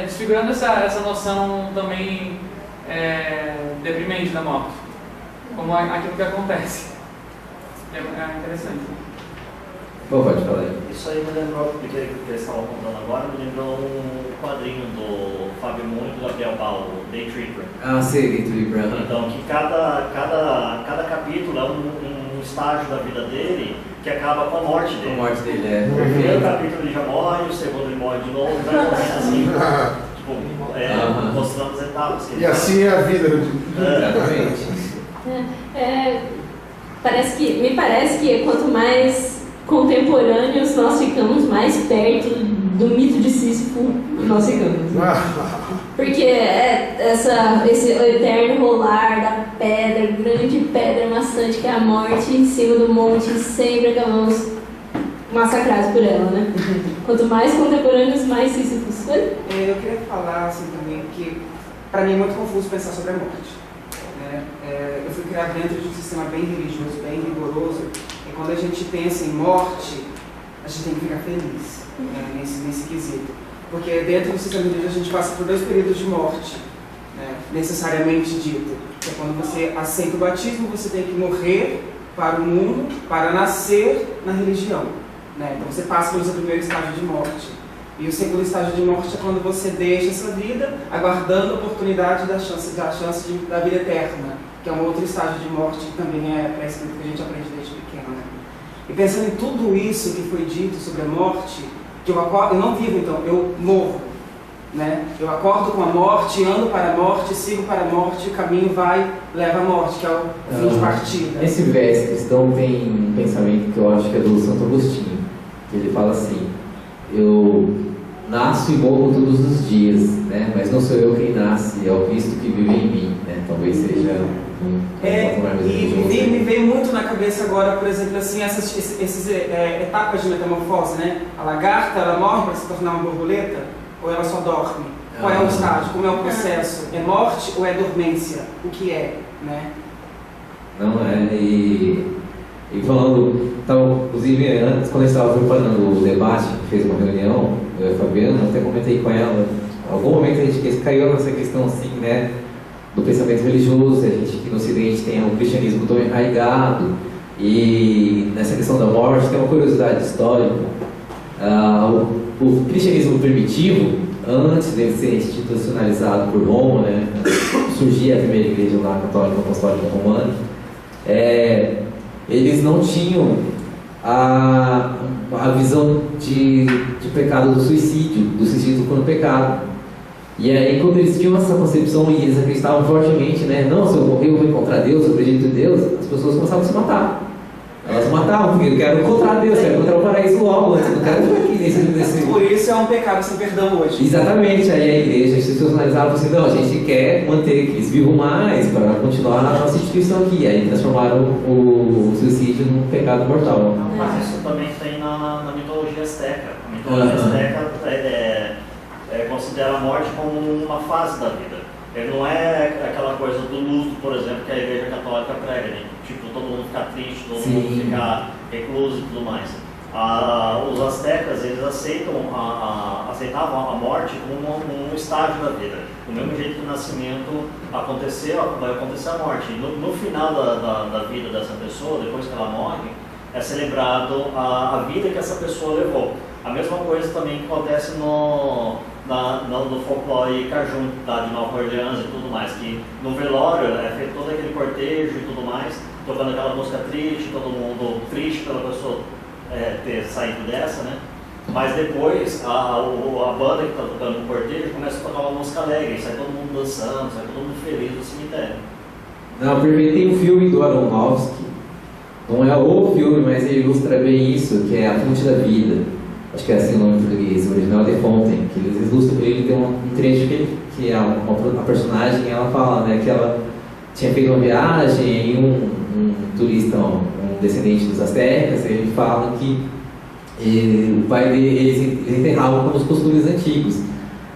desfigurando essa noção também deprimente da morte, como aquilo que acontece. É interessante. Bom, pode falar aí. Isso aí me lembrou, porque que eles estavam contando agora, me lembrou um quadrinho do Fábio Moon e do Gabriel Paulo, Day Tripper. Ah, sei, Day Tripper. Então, que cada capítulo é um estágio da vida dele que acaba com a morte dele. A morte dele, é. O primeiro capítulo ele já morre, o segundo ele morre de novo, vai morrendo assim. Tipo, mostrando as etapas. Que e assim é a vida, né? Exatamente. Me parece que quanto mais contemporâneos nós ficamos, mais perto do mito de Sísifo nós ficamos. Porque esse eterno rolar da pedra, grande pedra maçante que é a morte em cima do monte, sempre acabamos massacrados por ela, né? Quanto mais contemporâneos, mais Sísifos. Eu queria falar assim também que para mim é muito confuso pensar sobre a morte. Eu fui criado dentro de um sistema bem religioso, bem rigoroso, e quando a gente pensa em morte, a gente tem que ficar feliz, né, nesse quesito. Porque dentro do sistema religioso a gente passa por 2 períodos de morte, né, necessariamente dito. Que é quando você aceita o batismo, você tem que morrer para o mundo, para nascer na religião. Né? Então você passa pelo seu primeiro estágio de morte. E o segundo estágio de morte é quando você deixa essa vida, aguardando a oportunidade da chance da vida eterna, que é um outro estágio de morte que também é escrito que a gente aprende desde pequeno. Né? E pensando em tudo isso que foi dito sobre a morte, que eu não vivo então, eu morro. Né? Eu acordo com a morte, ando para a morte, sigo para a morte, o caminho leva à morte, que é o fim de partida. Esse verso cristão tem um pensamento que eu acho que é do Santo Agostinho, que ele fala assim: eu nasço e morro todos os dias, né? Mas não sou eu quem nasce, é o Cristo que vive em mim, né? Talvez seja me veio muito na cabeça agora, por exemplo, assim, essas etapas de metamorfose, né? A lagarta, ela morre para se tornar uma borboleta, ou ela só dorme? Qual é o estágio? Como é o processo? É morte ou é dormência? O que é, né? Não é, e falando, então, inclusive antes, quando eu estava preparando o debate, fez uma reunião, eu e a Fabiana, até comentei com ela, em algum momento a gente caiu nessa questão assim, né, do pensamento religioso, a gente que no Ocidente tem o cristianismo tão enraigado, e nessa questão da morte tem uma curiosidade histórica. O cristianismo primitivo, antes dele ser institucionalizado por Roma, né, surgia a primeira igreja lá, católica apostólica romana, eles não tinham a visão de pecado do suicídio como pecado. E aí, quando eles tinham essa concepção e eles acreditavam fortemente, né, não, se eu morrer eu vou encontrar Deus, eu acredito em Deus, as pessoas começavam a se matar. Elas matavam, porque eu quero encontrar Deus, eu quero encontrar o paraíso logo, eu não quero ficar aqui nesse... Por isso é um pecado sem perdão hoje. Exatamente, aí a igreja institucionalizava assim, não, a gente quer manter que eles vivam mais para continuar a nossa instituição aqui. Aí transformaram o suicídio num pecado mortal. Mas isso também tem na mitologia azteca. A mitologia azteca considera a morte como uma fase da vida. Ele não é aquela coisa do luto, por exemplo, que a igreja católica prega, né? Tipo, todo mundo ficar triste, todo mundo ficar recluso e tudo mais. Os aztecas, eles aceitavam a morte como um estágio da vida. Do mesmo jeito que o nascimento aconteceu, vai acontecer a morte. No final da vida dessa pessoa, depois que ela morre, é celebrado a vida que essa pessoa levou. A mesma coisa também que acontece no folclore cajun, de Nova Orleans e tudo mais, que no velório é feito todo aquele cortejo e tudo mais, tocando aquela música triste, todo mundo triste pela pessoa ter saído dessa, né? Mas depois a banda que está tocando no cortejo começa a tocar uma música alegre, sai todo mundo dançando, sai todo mundo feliz do cemitério. Não, tem um filme do Aronofsky, não é o filme, mas ele ilustra bem isso, que é A Fonte da Vida. Acho que é assim o nome em português, o original é The Fountain, que eles ilustram para ele, tem um trecho que a personagem, ela fala, né, que ela tinha feito uma viagem e um turista, um descendente dos astecas, ele fala que o pai deles, eles enterravam como os costumes antigos,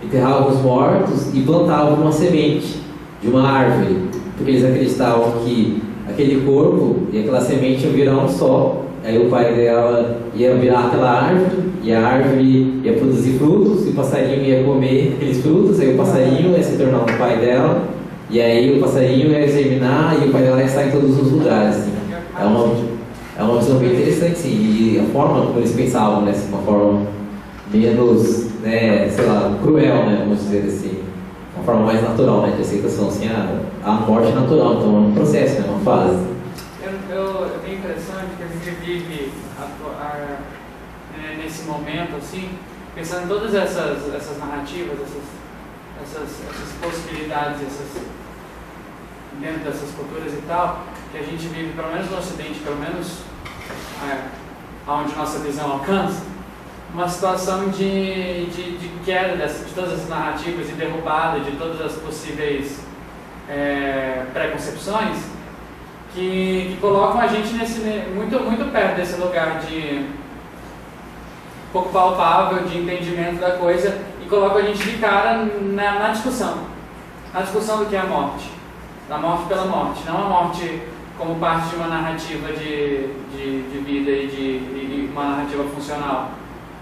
enterravam os mortos e plantavam uma semente de uma árvore, porque eles acreditavam que aquele corpo e aquela semente iam virar um só. Aí o pai dela ia virar aquela árvore, e a árvore ia produzir frutos, e o passarinho ia comer aqueles frutos, aí o passarinho ia se tornar o pai dela, e aí o passarinho ia germinar, e o pai dela ia estar em todos os lugares. Assim. É uma visão bem interessante, sim, e a forma como eles pensavam, né, assim, uma forma menos, né, sei lá, cruel, né, vamos dizer assim, uma forma mais natural, né, de aceitação, assim, a morte é natural, então é um processo, né, uma fase. Eu tenho a impressão de que a gente vive nesse momento, assim, pensando em todas essas narrativas, essas possibilidades, dentro dessas culturas e tal, que a gente vive, pelo menos no Ocidente, pelo menos onde nossa visão alcança, uma situação de queda de todas as narrativas e derrubada de todas as possíveis preconcepções que colocam a gente muito perto desse lugar de pouco palpável, de entendimento da coisa, e colocam a gente de cara na discussão do que é a morte, da morte pela morte, não a morte como parte de uma narrativa de vida e de uma narrativa funcional,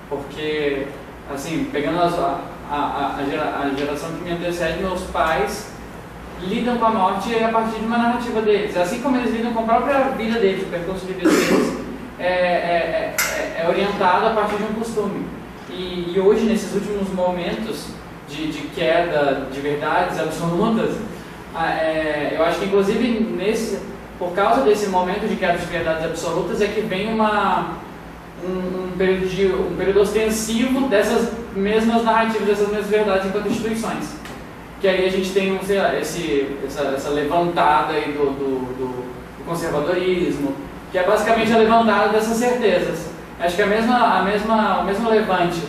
porque, assim, pegando a geração que me antecede, meus pais lidam com a morte a partir de uma narrativa deles, assim como eles lidam com a própria vida deles, o percurso de vida deles é orientado a partir de um costume. E hoje, nesses últimos momentos de queda de verdades absolutas, eu acho que inclusive por causa desse momento de queda de verdades absolutas é que vem um período ostensivo dessas mesmas narrativas, dessas mesmas verdades enquanto instituições. Que aí a gente tem essa levantada aí do conservadorismo, que é basicamente a levantada dessas certezas. Acho que o mesmo levante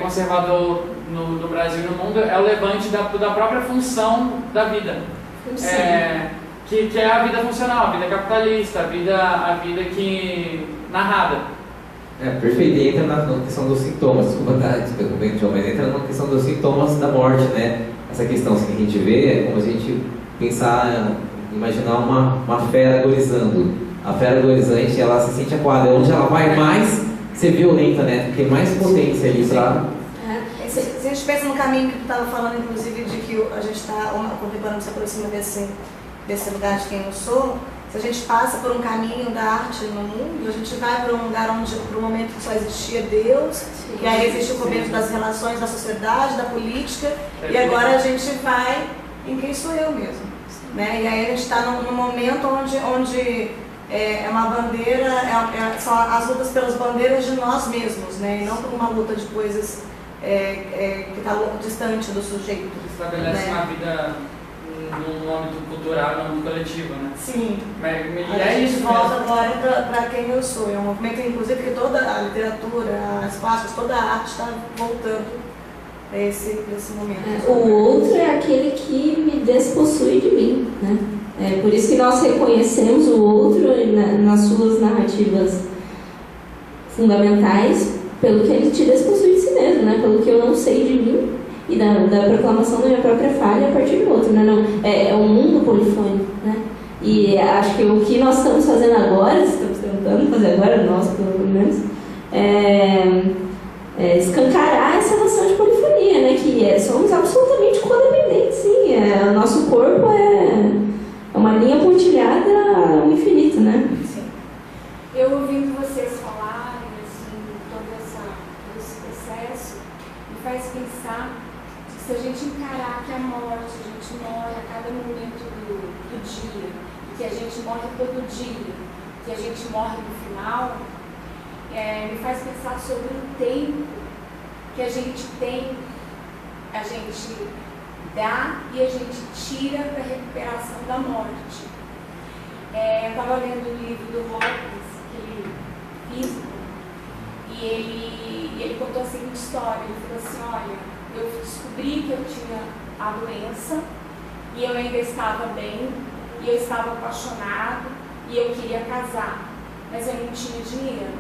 conservador no Brasil e no mundo é o levante da própria função da vida. Que é a vida funcional, a vida capitalista, a vida que narrada. Perfeito, e entra na questão dos sintomas, desculpa, mas entra na questão dos sintomas da morte, né? Essa questão assim, que a gente vê é como a gente imaginar uma fera agonizando. A fera agonizante, ela se sente acuada, onde ela vai mais ser violenta, né? Tem mais potência ali pra... Se a gente pensa no caminho que tu estava falando, inclusive, de que a gente está contemplando, se aproxima desse lugar de quem eu sou, se a gente passa por um caminho da arte no mundo, a gente vai para um lugar para um momento que só existia Deus, e aí existe o começo das relações da sociedade, da política, e agora a gente vai em quem sou eu mesmo. Né? E aí a gente está num momento onde é uma bandeira, são as lutas pelas bandeiras de nós mesmos, né? E não por uma luta de coisas que está distante do sujeito. Estabelece uma vida no âmbito cultural, no âmbito coletivo, né? Sim. E a gente volta agora para quem eu sou. É um movimento, inclusive, que toda a literatura, as clássicas, toda a arte está voltando para esse momento. O outro é aquele que me despossui de mim, né? É por isso que nós reconhecemos o outro nas suas narrativas fundamentais, pelo que ele te despossui de si mesmo, né? Pelo que eu não sei de mim e da proclamação da minha própria falha a partir do outro, né? É um mundo polifônico, né? E acho que o que nós estamos fazendo agora, estamos tentando fazer agora, nós pelo menos, escancarar essa noção de polifonia, né? Que somos absolutamente codependentes, sim. O nosso corpo é uma linha pontilhada ao infinito, né? Sim. Eu ouvindo vocês falarem, assim, todo esse processo, me faz pensar que se a gente encarar que a morte, a gente morre a cada momento do dia, que a gente morre todo dia, que a gente morre no final, me faz pensar sobre o tempo que a gente tem, a gente dá e a gente tira para a recuperação da morte. Eu estava lendo o livro do Hawkins, aquele físico, e ele contou a seguinte história. Ele falou assim: olha, eu descobri que eu tinha a doença e eu ainda estava bem, e eu estava apaixonado e eu queria casar, mas eu não tinha dinheiro.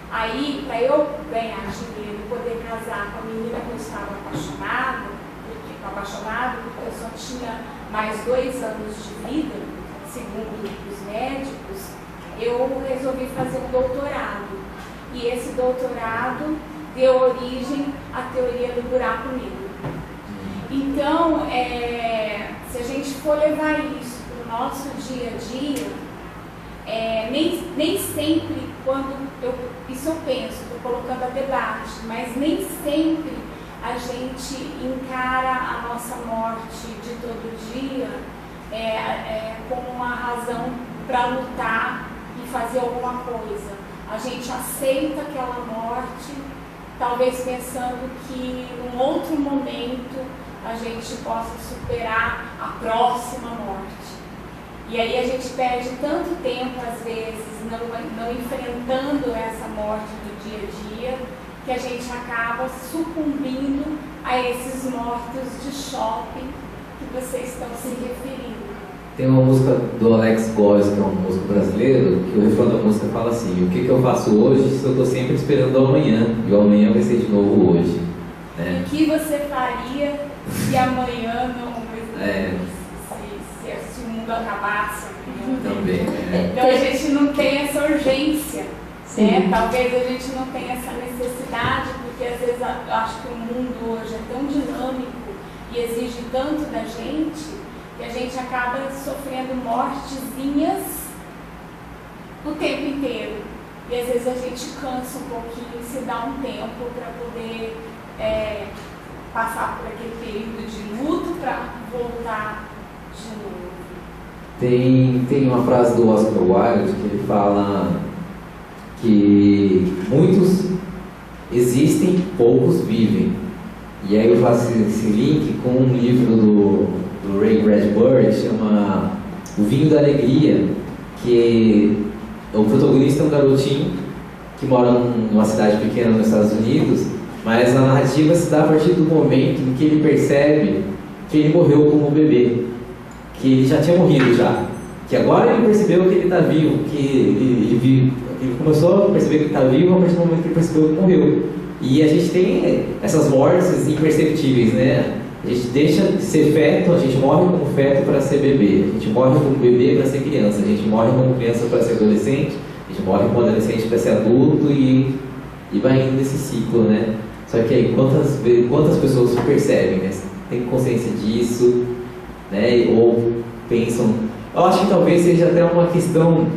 Aí, para eu ganhar dinheiro e poder casar com a menina que eu estava apaixonado, porque eu só tinha mais 2 anos de vida, segundo os médicos, eu resolvi fazer um doutorado. E esse doutorado deu origem à teoria do buraco negro. Então, se a gente for levar isso para o nosso dia a dia, nem sempre, isso eu penso, estou colocando a debate, mas nem sempre a gente encara a nossa morte de todo dia como uma razão para lutar e fazer alguma coisa. A gente aceita aquela morte, talvez pensando que num outro momento a gente possa superar a próxima morte. E aí a gente perde tanto tempo, às vezes, não enfrentando essa morte do dia a dia, que a gente acaba sucumbindo a esses mortos de shopping que vocês estão se referindo. Tem uma música do Alex Góes, que é um músico brasileiro, que o refrão da música fala assim: o que eu faço hoje se eu estou sempre esperando o amanhã, e o amanhã vai ser de novo hoje, né? O que você faria se amanhã não... Se o mundo acabasse? Também, Então a gente não tem essa urgência, né? Talvez a gente não tenha essa necessidade, porque às vezes eu acho que o mundo hoje é tão dinâmico e exige tanto da gente, que a gente acaba sofrendo mortezinhas o tempo inteiro. E às vezes a gente cansa um pouquinho e se dá um tempo para poder passar por aquele período de luto para voltar de novo. Tem uma frase do Oscar Wilde que ele fala que muitos existem, poucos vivem. E aí eu faço esse link com um livro do Ray Bradbury, que chama O Vinho da Alegria, que o protagonista é um garotinho que mora numa cidade pequena nos Estados Unidos, mas a narrativa se dá a partir do momento em que ele percebe que ele morreu como bebê, que ele já tinha morrido já, que agora ele percebeu que ele está vivo, que ele começou a perceber que ele está vivo a partir do momento que ele percebeu que morreu. E a gente tem essas mortes imperceptíveis, né? A gente deixa de ser feto, a gente morre como feto para ser bebê, a gente morre como bebê para ser criança, a gente morre como criança para ser adolescente, a gente morre como adolescente para ser adulto e vai indo nesse ciclo, né? Só que aí quantas pessoas percebem, né? Tem consciência disso, né? Ou pensam... Eu acho que talvez seja até uma questão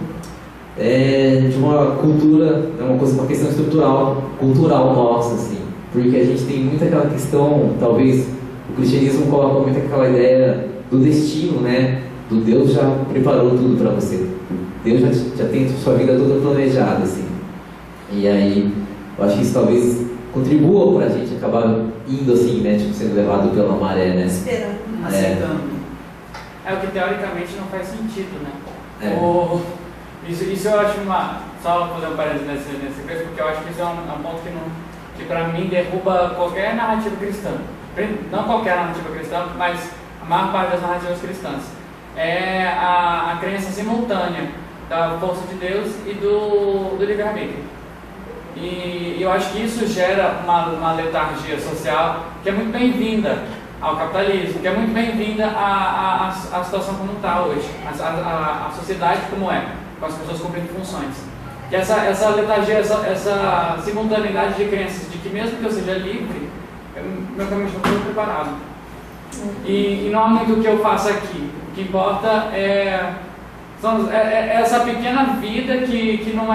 de uma cultura, uma questão estrutural, cultural nossa, assim, porque a gente tem muito aquela questão, talvez o cristianismo coloca muito aquela ideia do destino, né? Do Deus já preparou tudo para você, Deus já tem sua vida toda planejada, assim. E aí, eu acho que isso talvez contribua para a gente acabar indo assim, né? Tipo, sendo levado pela maré, né? Esperando. Aceitando. É o que teoricamente não faz sentido, né? Isso eu acho só fazer um parênteses nesse coisa, porque eu acho que isso é um ponto que para mim derruba qualquer narrativa cristã. Não qualquer narrativa cristã, mas a maior parte das narrativas cristãs. É a crença simultânea da força de Deus e do livre-arbítrio. E eu acho que isso gera uma letargia social que é muito bem-vinda ao capitalismo, que é muito bem-vinda à situação como está hoje, à sociedade como é, com as pessoas cumprindo funções. E essa letargia, essa simultaneidade de crenças de que mesmo que eu seja livre, meu caminho está todo preparado. E não é muito o que eu faço aqui. O que importa é essa pequena vida que não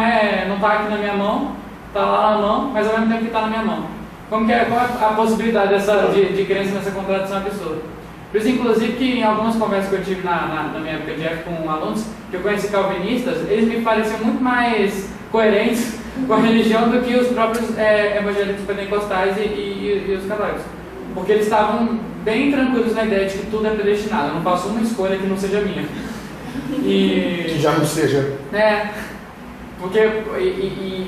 está aqui na minha mão, está lá na mão, mas ao mesmo tempo que está na minha mão. Qual é a possibilidade de crença nessa contradição absurda? Por isso, inclusive, que em algumas conversas que eu tive na minha PDF com alunos que eu conheci calvinistas, eles me pareciam muito mais coerentes com a religião do que os próprios evangélicos pentecostais e os católicos. Porque eles estavam bem tranquilos na ideia de que tudo é predestinado. Eu não faço uma escolha que não seja minha. Que já não seja. Porque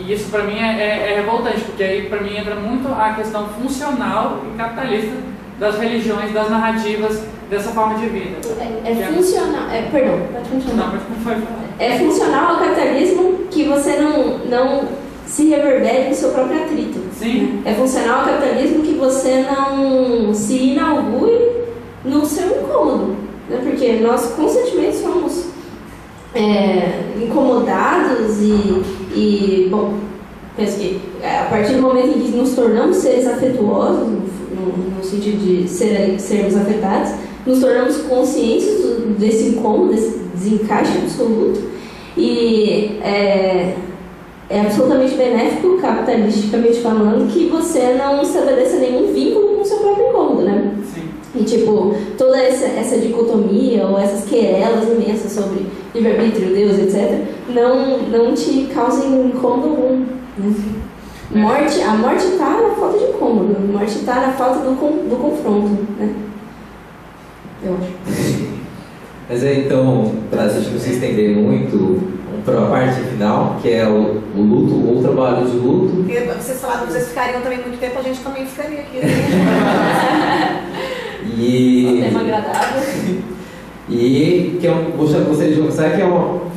isso para mim é revoltante, porque aí para mim entra muito a questão funcional e capitalista das religiões, das narrativas, dessa forma de vida. Funcional. Perdão, pode continuar. Não, pode falar. É funcional ao capitalismo que você não se reverbere com o seu próprio atrito. Sim. É funcional ao capitalismo que você não se inaugure no seu incômodo. Né? Porque nós constantemente somos incomodados e, bom, penso que a partir do momento em que nos tornamos seres afetuosos, no sentido de sermos afetados, nos tornamos conscientes desse incômodo, desse desencaixe absoluto, e é absolutamente benéfico, capitalisticamente falando, que você não estabeleça nenhum vínculo com o seu próprio incômodo, né? Sim. E, tipo, toda essa dicotomia ou essas querelas imensas sobre livre-arbítrio, Deus, etc., não te causem incômodo algum, né? A morte está na falta de incômodo, a morte está na falta do confronto, né? Eu acho. Mas então, para a gente não se estender muito, para a parte final, que é o luto, ou o trabalho de luto. Porque vocês falaram que vocês ficariam também muito tempo, a gente também ficaria aqui. Né? E... Um tema agradável. E que gostaria de começar, que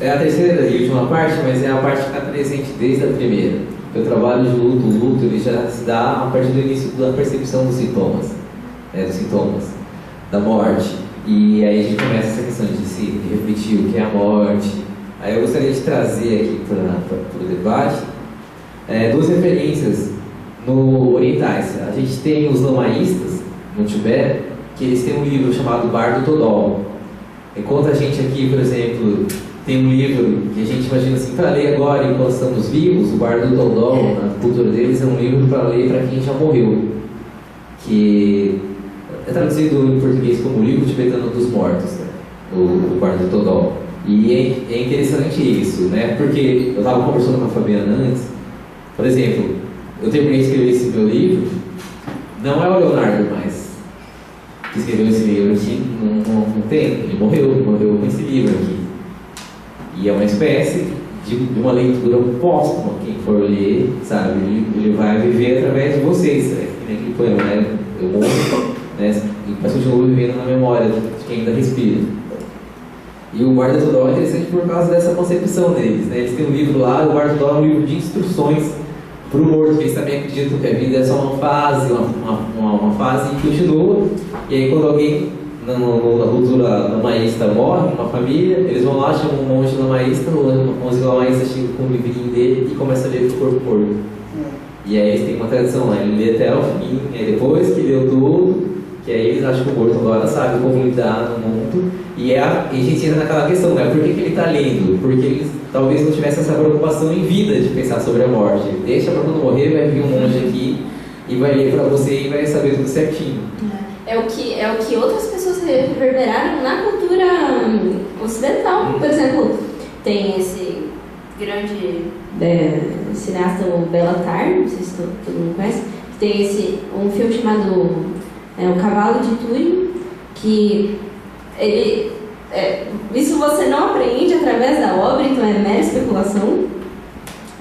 é a terceira e última parte, mas é a parte que está presente desde a primeira. O trabalho de luto, o luto, ele já se dá a partir do início da percepção dos sintomas, da morte. E aí a gente começa essa questão de se refletir o que é a morte. Aí eu gostaria de trazer aqui para o debate duas referências orientais. A gente tem os lamaístas no Tibete, que eles têm um livro chamado Bardo Todol. Enquanto a gente aqui, por exemplo, tem um livro que a gente imagina assim, para ler agora enquanto estamos vivos, o Bardo Todol, na cultura deles, é um livro para ler para quem já morreu, que é traduzido em português como o Livro Tibetano dos Mortos, né? o Bardo Todol. E é interessante isso, né? Porque eu estava conversando com a Fabiana antes, por exemplo, eu terminei de escrever esse meu livro, não é o Leonardo mais que escreveu esse livro aqui, não tem, ele morreu com esse livro aqui. E é uma espécie de uma leitura póstuma, quem for ler, sabe, ele vai viver através de vocês, né? Que nem aquele poema, né? Eu morro, né? Mas continuo vivendo na memória de quem ainda respira. E o Bardo Todol é interessante por causa dessa concepção deles, né? Eles têm um livro lá, o Bardo Todol é um livro de instruções para o morto, que eles também acreditam que a vida é só uma fase, uma fase que continua. E aí quando alguém na cultura lamaísta morre, uma família, eles vão lá, chamam um monge lamaísta, o monge lamaísta chega com o livrinho dele e começa a ler do corpo por corpo. E aí eles têm uma tradição lá, ele lê até o fim, e aí depois que leu tudo, que aí eles acham que o morto agora sabe como lidar no mundo. E a gente entra naquela questão, né? Por que ele está lendo? Porque eles talvez não tivessem essa preocupação em vida de pensar sobre a morte. Deixa para quando morrer, vai vir um monge aqui e vai ler para você e vai saber tudo certinho. É o que outras pessoas reverberaram na cultura ocidental. Por exemplo, tem esse grande cineasta, o Bela Tarr, não sei se todo mundo conhece, tem um filme chamado O Cavalo de Túrin, que ele, isso você não aprende através da obra, então é mera especulação,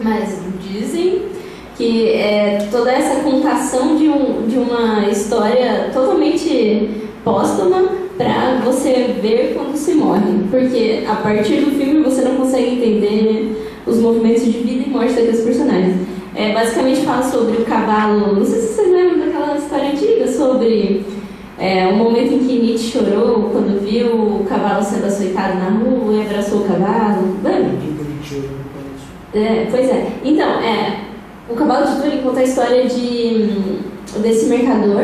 mas dizem que é toda essa contação de uma história totalmente póstuma para você ver quando se morre, porque a partir do filme você não consegue entender os movimentos de vida e morte daqueles personagens. Basicamente fala sobre o cavalo, não sei se vocês lembram daquela história antiga sobre o momento em que Nietzsche chorou quando viu o cavalo sendo açoitado na rua e abraçou o cavalo. Lembra? Pois é. Então, o Cavalo de Túrin conta a história desse mercador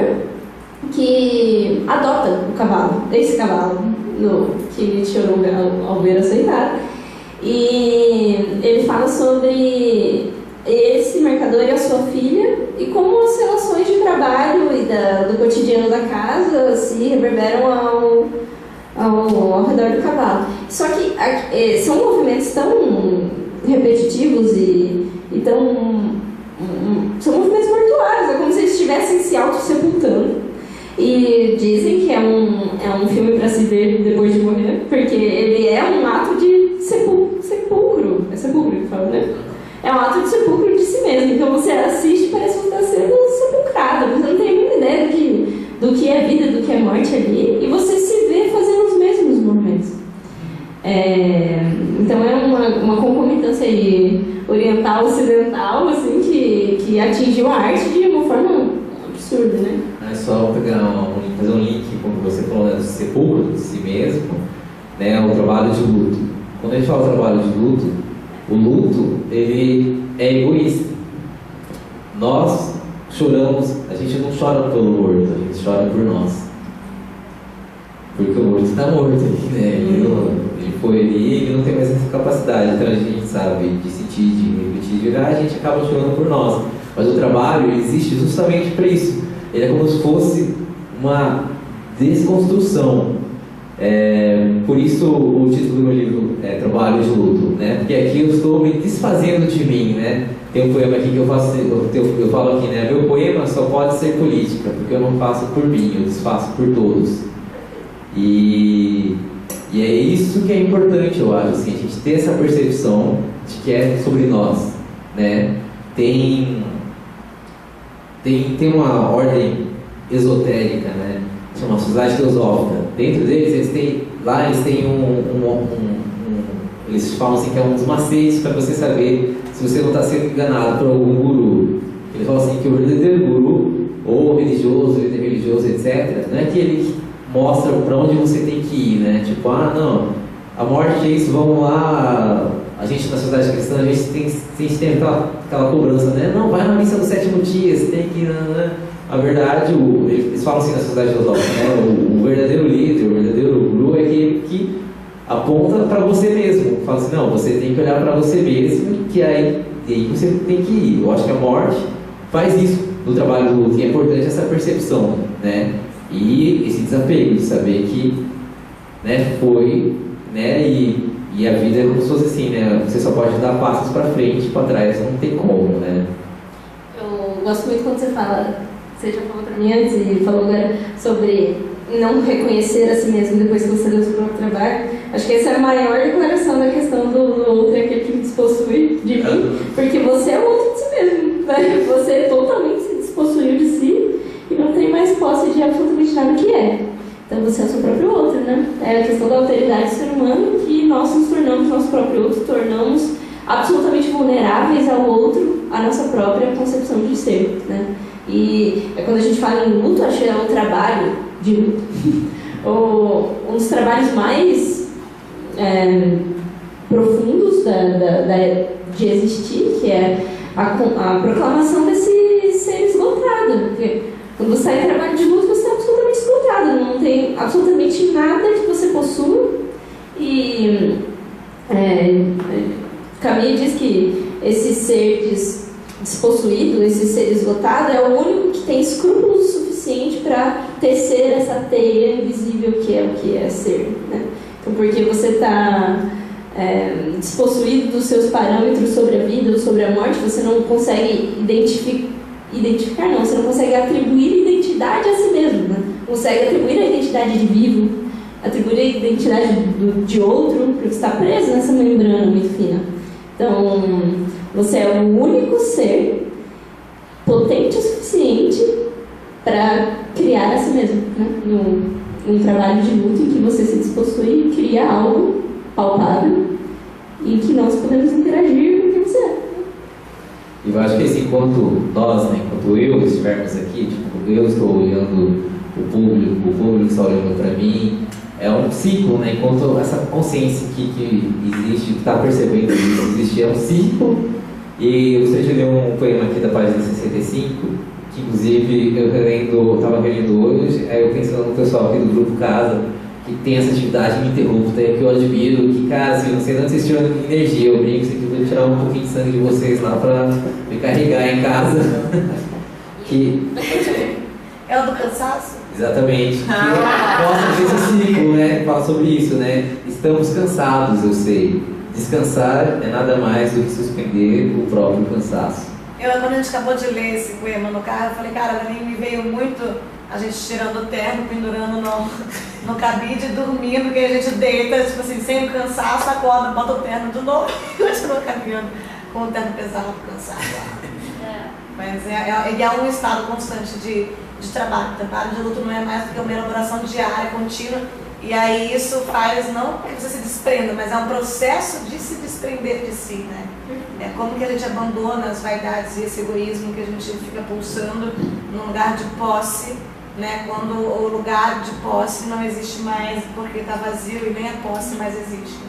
que adota esse cavalo que Nietzsche chorou ao ver açoitado. E ele fala sobre esse mercador e a sua filha e como as relações de trabalho e do cotidiano da casa se reverberam ao redor do cavalo. Só que são movimentos tão repetitivos e são movimentos mortuários, é como se eles estivessem se auto-sepultando. E dizem que é um filme para se ver depois de morrer, porque ele é um ato de sepulcro. É sepulcro que fala, né? É um ato de sepulcro de si mesmo. Então você assiste e parece que você está sendo sepulcrado. Você não tem a mínima ideia do que é vida, do que é morte ali. E você se vê fazendo os mesmos movimentos. Então é uma concomitância aí oriental-ocidental assim, que atingiu a arte de uma forma absurda, né? É só fazer um link com o que você falou, né, do sepulcro de si mesmo, né, o trabalho de luto. quando a gente fala trabalho de luto, o luto, ele é egoísta. Nós choramos, a gente não chora pelo morto, a gente chora por nós. Porque o morto está morto, né? Ele foi ali, ele não tem mais essa capacidade. Então a gente sabe de sentir, de repetir, de virar, a gente acaba chorando por nós. Mas o trabalho ele existe justamente para isso. Ele é como se fosse uma desconstrução. Por isso o título do meu livro é Trabalho de Luto, né? Porque aqui eu estou me desfazendo de mim, né? Tem um poema aqui que eu falo aqui, né? Meu poema só pode ser política, porque eu não faço por mim, eu desfaço por todos. E é isso que é importante, eu acho, assim, a gente ter essa percepção de que é sobre nós, né? Tem uma ordem esotérica, né? Chama Sociedade Teosófica. Dentro deles, eles têm eles falam assim que é um dos macetes para você saber se você não está sendo enganado por algum guru. Eles falam assim que o verdadeiro guru, ou religioso, líder religioso, etc., não é que ele mostra para onde você tem que ir, né? Tipo, não, a morte é isso, vamos lá. A gente na sociedade cristã, a gente tem aquela cobrança, né? Não, vai na missa do sétimo dia, você tem que ir, né? A verdade, eles falam assim na sociedade filosófica, né? O verdadeiro líder, o verdadeiro guru é aquele que aponta para você mesmo. Fala assim, não, você tem que olhar para você mesmo, que aí você tem que ir. Eu acho que a morte faz isso no trabalho do luto, e é importante essa percepção, né? E esse desapego de saber que, né, foi, né, e a vida é como se fosse assim, né? Você só pode dar passos para frente, para trás não tem como, né? Eu gosto muito quando você fala, você já falou para mim antes e falou agora sobre não reconhecer a si mesmo depois que você deu o seu próprio trabalho. Acho que essa é a maior declaração da questão do outro, é aquele que me despossui de mim, porque você é o outro de si mesmo, né? Você totalmente se despossuiu de si e não tem mais posse de absolutamente nada que é. Então você é o seu próprio outro, né? É a questão da alteridade do ser humano, que nós nos tornamos nosso próprio outro, tornamos absolutamente vulneráveis ao outro, à nossa própria concepção de ser, né? E quando a gente fala em luto, acho que é o trabalho de luto. Um dos trabalhos mais profundos de existir, que é a proclamação desse ser esgotado. Porque quando você sai em trabalho de luto, você é absolutamente esgotado, não tem absolutamente nada que você possua. E Camille diz que esse ser despossuído, esse ser esgotado, é o único que tem escrúpulos suficiente para tecer essa teia invisível que é o que é ser, né? Então, porque você está despossuído dos seus parâmetros sobre a vida ou sobre a morte, você não consegue identificar não, você não consegue atribuir identidade a si mesmo, né? Consegue atribuir a identidade de vivo, atribuir a identidade de outro, porque você está preso nessa membrana muito fina. Então, você é o único ser potente o suficiente para criar a si mesmo, né? Num trabalho de luto em que você se despossui e cria algo palpável e que nós podemos interagir com o que você é. E eu acho que assim, enquanto nós, né, enquanto eu estivermos aqui, tipo, eu estou olhando o público está olhando para mim, é um ciclo, né? Enquanto essa consciência que existe, que está percebendo isso, existe, é um ciclo. E eu gostaria de ler um poema aqui da página 65, que inclusive eu estava relendo hoje, aí eu pensando no pessoal aqui do Grupo Casa, que tem essa atividade ininterrupta, que eu admiro, que, cara, assim, não sei onde vocês tiram energia, eu brinco, que eu vou tirar um pouquinho de sangue de vocês lá para me carregar em casa. É o do cansaço? Exatamente. Que mostra esse ciclo, né? Fala sobre isso, né? Estamos cansados, eu sei. Descansar é nada mais do que suspender o próprio cansaço. Quando a gente acabou de ler esse poema no carro, eu falei, cara, pra mim me veio muito a gente tirando o terno, pendurando no cabide, dormindo, que a gente deita, tipo assim, sem o cansaço, acorda, bota o terno de novo e continua caminhando com o terno pesado, cansado. Mas é um estado constante de trabalho. O trabalho de luto não é mais do que uma elaboração diária, contínua, e aí isso faz, não que você se desprenda, mas é um processo de se desprender de si, né? É como que a gente abandona as vaidades e esse egoísmo que a gente fica pulsando num lugar de posse né? Quando o lugar de posse não existe mais porque está vazio e nem a posse mais existe.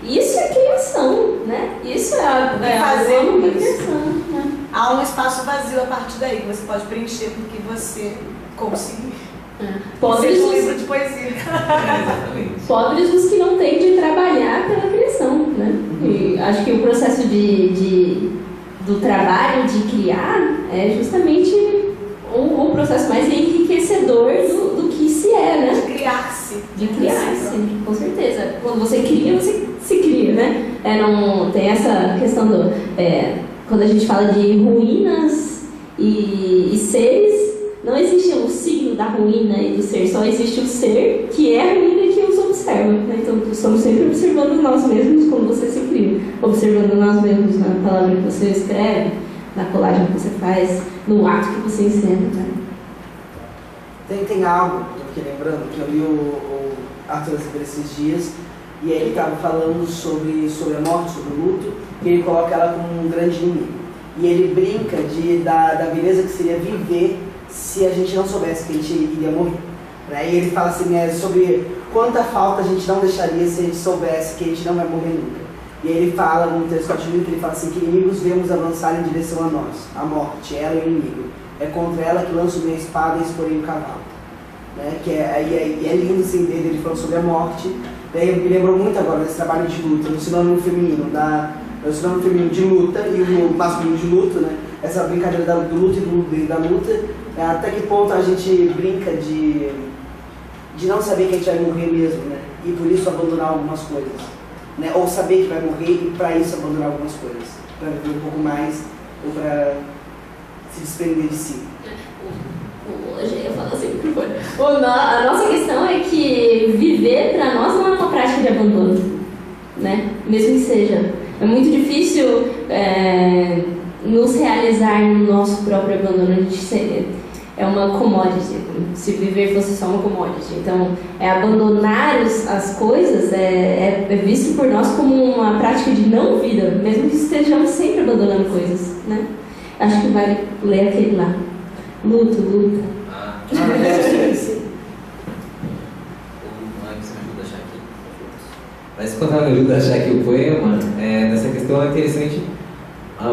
Isso é criação, né? Isso é fazer uma isso. criação, né? Há um espaço vazio a partir daí, que você pode preencher com o que você conseguir. Pobres Seja um os, livro de poesia. Exatamente. pobres os que não têm de trabalhar pela criação, né? E acho que o processo do trabalho de criar é justamente o processo mais enriquecedor do que se é, né? De criar-se. De criar-se, com certeza. Quando você cria, você se cria, né? Não, tem essa questão quando a gente fala de ruínas e seres, não existe o signo da ruína e do ser, só existe o ser que é a ruína e que os observa, né? Então, estamos sempre observando nós mesmos quando você se cria, observando nós mesmos na palavra que você escreve, na colagem que você faz, no ato que você ensina, né? Tem algo que eu fiquei lembrando, que eu li o Arthur esses dias, e aí ele estava falando sobre a morte, sobre o luto, e ele coloca ela como um grande inimigo. E ele brinca da beleza que seria viver se a gente não soubesse que a gente iria morrer. Né? E ele fala assim, sobre quanta falta a gente não deixaria se a gente soubesse que a gente não vai morrer nunca. E aí ele fala, no texto que ele fala assim, que inimigos vemos avançar em direção a nós, a morte, ela é o inimigo. É contra ela que lanço minha espada e esporei o cavalo. Né? É lindo assim dele, ele falando sobre a morte. Daí me lembrou muito agora desse trabalho de luta, no sinônimo feminino, o sinônimo feminino de luta e o masculino de luto, né? Essa brincadeira do luto e da luta, até que ponto a gente brinca de não saber que a gente vai morrer mesmo, né? E por isso abandonar algumas coisas, né? Ou saber que vai morrer e para isso abandonar algumas coisas, para viver um pouco mais ou para se desprender de si. Hoje eu falo assim, a nossa questão é que viver para nós não é uma prática de abandono, né? Mesmo que seja. É muito difícil nos realizar no nosso próprio abandono. A gente é uma commodity, se viver fosse só uma commodity. Então, abandonar as coisas é visto por nós como uma prática de não vida, mesmo que estejamos sempre abandonando coisas, né? Acho que vale ler aquele lá. Luta. Mas quando ela me ajuda a achar aqui o poema, nessa questão é interessante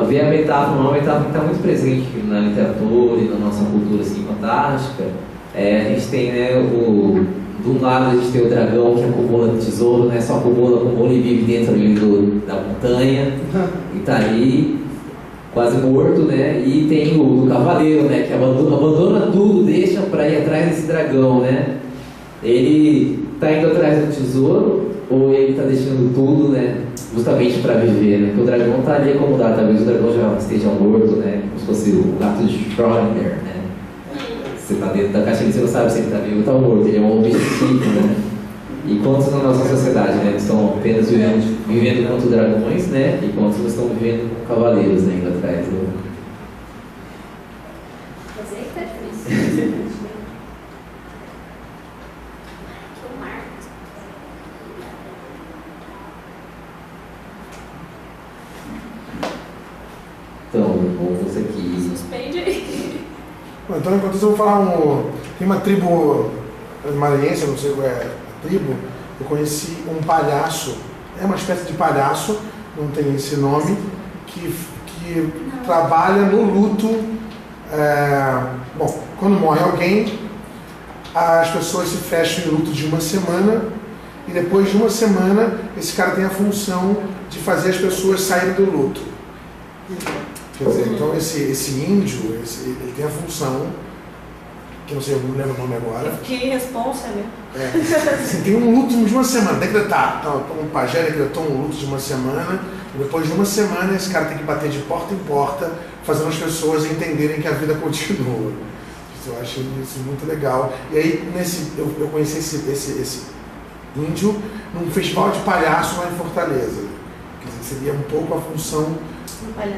ver a metáfora, uma metáfora que está muito presente na literatura e na nossa cultura assim, fantástica. A gente tem, de um lado a gente tem o dragão que acumula tesouro, né? Só acumula e vive dentro ali da montanha e está ali quase morto, né? E tem o cavaleiro, né? Que abandona tudo, deixa para ir atrás desse dragão, né? Ele está indo atrás do tesouro ou ele está deixando tudo, né? Justamente para viver, né? Porque o dragão está ali acomodado, talvez o dragão já esteja morto, né? Como se fosse o gato de Schrödinger, né? Você está dentro da caixinha e você não sabe se ele está vivo ou está morto, ele é um objetivo, né? E quantos na nossa sociedade, né? Estão apenas vivendo contra dragões, né? E quantos não estão vivendo com cavaleiros, né? Indo atrás do... Mas aí que tá difícil. Então, vamos aqui. Suspende aí. Bom, então, enquanto isso, eu vou falar tem uma tribo maranhense, eu não sei qual é a tribo, eu conheci um palhaço, é uma espécie de palhaço, não tem esse nome, que trabalha no luto. Bom, quando morre alguém, as pessoas se fecham em luto de uma semana, e depois de uma semana, esse cara tem a função de fazer as pessoas saírem do luto. Quer dizer, então esse índio, ele tem a função, que não sei, eu não lembro o nome agora. Que responsa, né? Assim, tem um luto de uma semana, decretar. Então, um pajé decretou um luto de uma semana, e depois de uma semana esse cara tem que bater de porta em porta, fazendo as pessoas entenderem que a vida continua. Eu acho isso muito legal. E aí, eu conheci esse índio num festival de palhaço lá em Fortaleza. Quer dizer, seria um pouco a função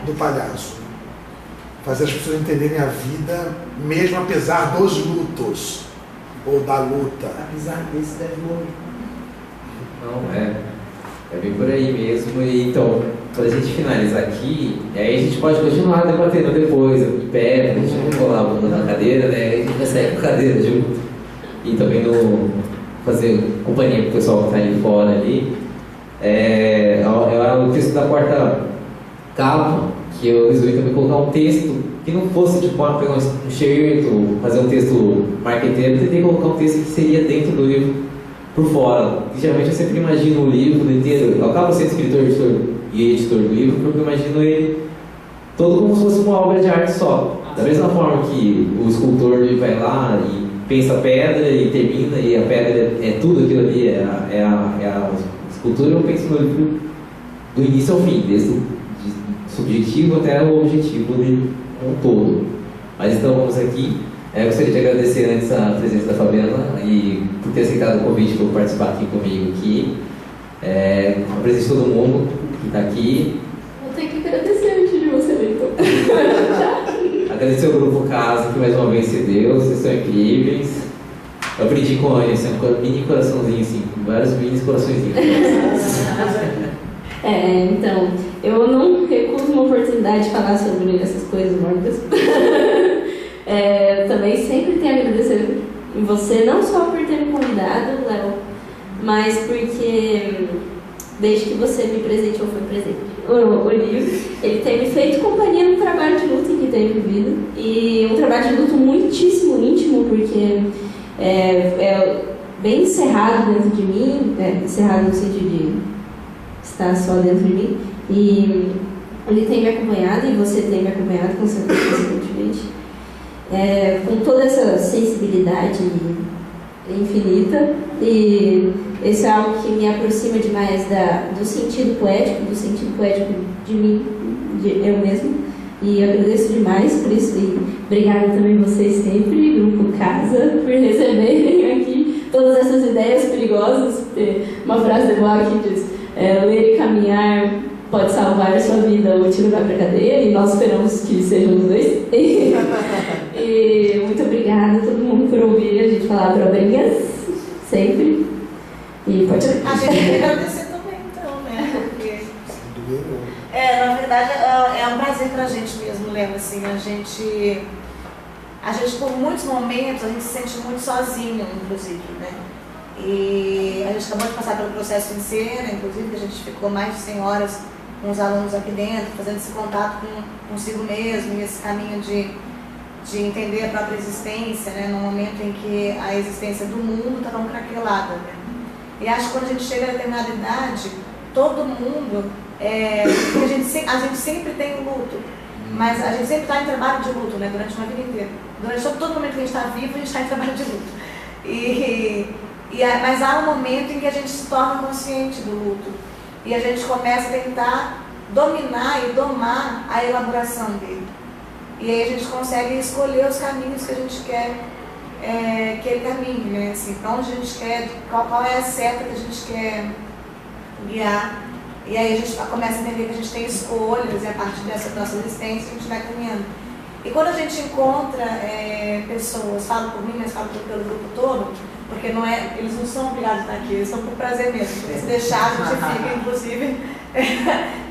do palhaço. Fazer as pessoas entenderem a vida, mesmo apesar dos lutos, ou da luta. Apesar desse deve morrer. Não, É bem por aí mesmo. E, então, quando a gente finalizar aqui, aí a gente pode continuar debatendo depois, em pé, a gente colar a bunda na cadeira, né? A gente vai sair com a cadeira junto. E também fazer companhia com o pessoal que está ali fora ali. É o texto da quarta capa, que eu resolvi também colocar um texto que não fosse tipo pegar um enxerto, fazer um texto marqueteiro, tentei colocar um texto que seria dentro do livro por fora. E, geralmente eu sempre imagino o livro inteiro, eu acabo sendo escritor e editor do livro, porque eu imagino ele todo como se fosse uma obra de arte só. Da mesma forma que o escultor ele vai lá e pensa a pedra e termina, e a pedra é tudo aquilo ali, é a escultura, eu penso no livro do início ao fim, desde o subjetivo até o objetivo de um todo. Mas então vamos aqui. Eu gostaria de agradecer antes a presença da Fabiana e por ter aceitado o convite para participar aqui comigo aqui. A presença de todo mundo que está aqui. Eu tenho que agradecer antes de você, Leitor. Agradecer ao Grupo Casa que mais uma vez cedeu, vocês são incríveis. Eu aprendi com a Ania, assim, um mini coraçãozinho assim, vários mini coraçõezinhos. Então, eu não recuso uma oportunidade de falar sobre essas coisas mórbidas. Também sempre tenho a agradecer em você, não só por ter me convidado, Léo, mas porque desde que você me presenteou, foi presente o livro, ele tem me feito companhia no trabalho de luta em que tenho vivido, e um trabalho de luta muitíssimo íntimo, porque é bem encerrado dentro de mim, encerrado no sentido de estar só dentro de mim, e ele tem me acompanhado, e você tem me acompanhado consequentemente, com toda essa sensibilidade infinita, e esse é algo que me aproxima demais do sentido poético de mim, de eu mesma, e agradeço demais por isso, e obrigada também vocês sempre, Grupo Casa, por receberem aqui todas essas ideias perigosas. Uma frase de Boa que diz: ler e caminhar pode salvar a sua vida ou te levar para a cadeia, e nós esperamos que sejam os dois. E muito obrigada a todo mundo por ouvir a gente falar abobrinhas, sempre. E pode... A gente tem que agradecer também, então, né? Porque, na verdade, é um prazer pra gente mesmo, Léo, assim, a gente por muitos momentos, a gente se sente muito sozinho, inclusive, né? E a gente acabou de passar pelo processo em cena, inclusive, que a gente ficou mais de 100 horas com os alunos aqui dentro, fazendo esse contato consigo mesmo, e esse caminho de entender a própria existência, né? No momento em que a existência do mundo está tão craquelada, né? E acho que quando a gente chega a determinada idade, todo mundo, a gente sempre tem o luto, mas a gente sempre está em trabalho de luto, né? Durante uma vida inteira. Durante todo momento que a gente está vivo, a gente está em trabalho de luto. Mas há um momento em que a gente se torna consciente do luto, e a gente começa a tentar dominar e domar a elaboração dele. E aí a gente consegue escolher os caminhos que a gente quer que ele caminhe, né? Assim, para onde a gente quer, qual é a seta que a gente quer guiar. E aí a gente começa a entender que a gente tem escolhas, e a partir dessa nossa existência a gente vai caminhando. E quando a gente encontra pessoas, falo por mim, mas falo pelo grupo todo, porque eles não são obrigados a estar aqui, eles estão por prazer mesmo. Se deixar, a gente fica, inclusive,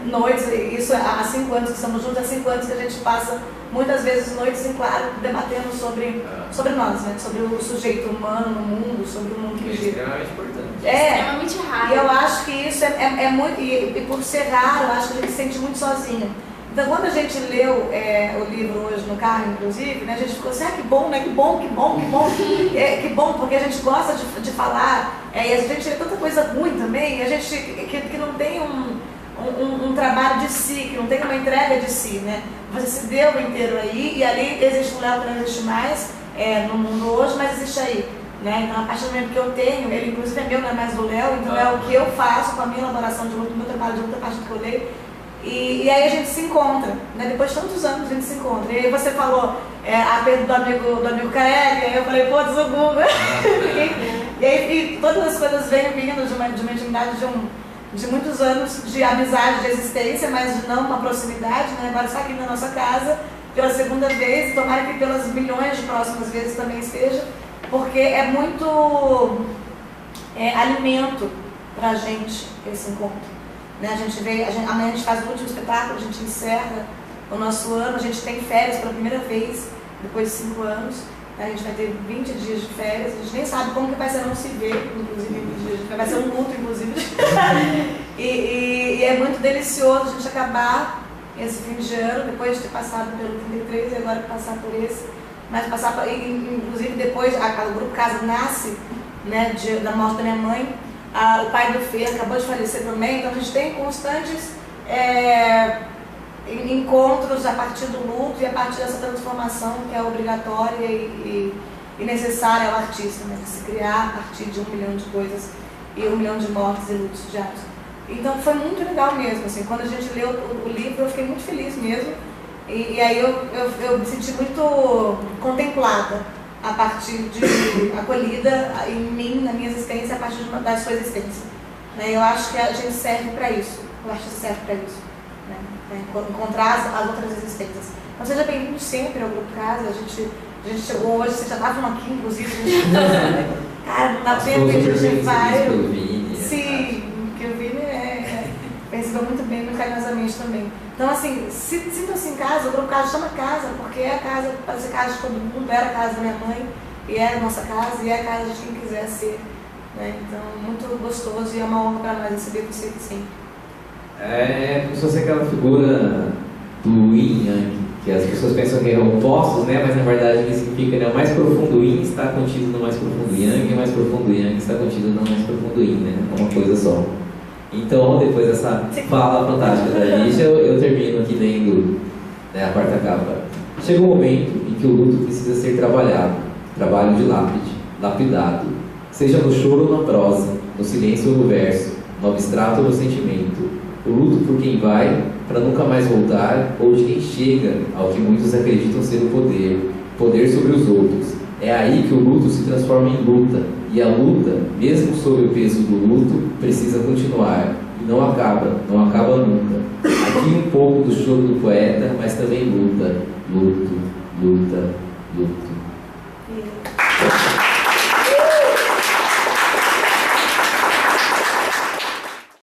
noites, isso há 5 anos que estamos juntos, há 5 anos que a gente passa muitas vezes noites em claro, debatendo sobre nós, né? Sobre o sujeito humano no mundo, sobre o mundo que gira. É extremamente importante. Extremamente raro. E eu acho que isso é muito, e por ser raro, eu acho que a gente se sente muito sozinho. Então, quando a gente leu o livro hoje no carro, inclusive, né, a gente ficou assim, que bom, né? Que bom. Que bom, porque a gente gosta de falar, e a gente lê tanta coisa ruim também, e a gente que não tem um trabalho de si, que não tem uma entrega de si, né? Você se deu inteiro aí, e ali existe um Léo que não existe mais no mundo hoje, mas existe aí, né? Então, a partir do momento que eu tenho, ele inclusive é meu, não é mais do Léo, então é o que eu faço com a minha elaboração de luta, o meu trabalho de luta, a partir do que eu leio. E aí a gente se encontra, né? Depois de tantos anos a gente se encontra. E aí você falou a perda do amigo Careca, e aí eu falei, pô, do Google. E todas as coisas vêm vindo de uma intimidade de muitos anos de amizade, de existência, mas de não uma proximidade, né? Agora está aqui na nossa casa pela segunda vez, e tomara que pelas milhões de próximas vezes também esteja, porque é muito alimento pra gente esse encontro. Né? Amanhã a gente faz o último espetáculo, a gente encerra o nosso ano, a gente tem férias pela primeira vez, depois de 5 anos. A gente vai ter 20 dias de férias, a gente nem sabe como que vai ser não se ver, inclusive, em 20 dias, vai ser um luto, inclusive. e é muito delicioso a gente acabar esse fim de ano, depois de ter passado pelo 33 e agora passar por esse, mas passar por, inclusive depois, o Grupo Casa nasce, né, da morte da minha mãe, o pai do Fê acabou de falecer também, então a gente tem constantes encontros a partir do luto e a partir dessa transformação que é obrigatória e necessária ao artista, né? De se criar a partir de 1 milhão de coisas e 1 milhão de mortes e lutos diários. Então foi muito legal mesmo, assim, quando a gente leu o livro eu fiquei muito feliz mesmo e aí eu me senti muito contemplada a partir de acolhida em mim, na minha existência, a partir da sua existência. Né? Eu acho que a gente serve para isso, o artista serve para isso. Né? Encontrar as outras existências. Então seja bem-vindo sempre ao Grupo Casa, a gente chegou hoje, vocês já estavam aqui, inclusive, cara, não dá tempo que a gente vai. Sim, que o Vini recebeu muito bem, muito carinhosamente também. Então assim, sintam-se em casa, o Grupo Casa chama casa, porque é a casa, para ser casa de todo mundo, era a casa da minha mãe, e é a nossa casa, e é a casa de quem quiser ser. Né? Então, muito gostoso e é uma honra para nós receber você aqui sempre. É como se fosse aquela figura do Yin Yang, que as pessoas pensam que é opostos, né? Mas na verdade ele significa, né? O mais profundo Yin está contido no mais profundo Yang, e o mais profundo Yang está contido no mais profundo Yin, né? É uma coisa só. Então, depois dessa fala fantástica da Lígia, eu termino aqui lendo, né, a quarta capa. Chega um momento em que o luto precisa ser trabalhado, trabalho de lápide, lapidado, seja no choro ou na prosa, no silêncio ou no verso, no abstrato ou no sentimento. O luto por quem vai, para nunca mais voltar, ou de quem chega ao que muitos acreditam ser o poder sobre os outros. É aí que o luto se transforma em luta, e a luta, mesmo sob o peso do luto, precisa continuar, e não acaba nunca. Aqui um pouco do choro do poeta, mas também luta, luto, luta, luto.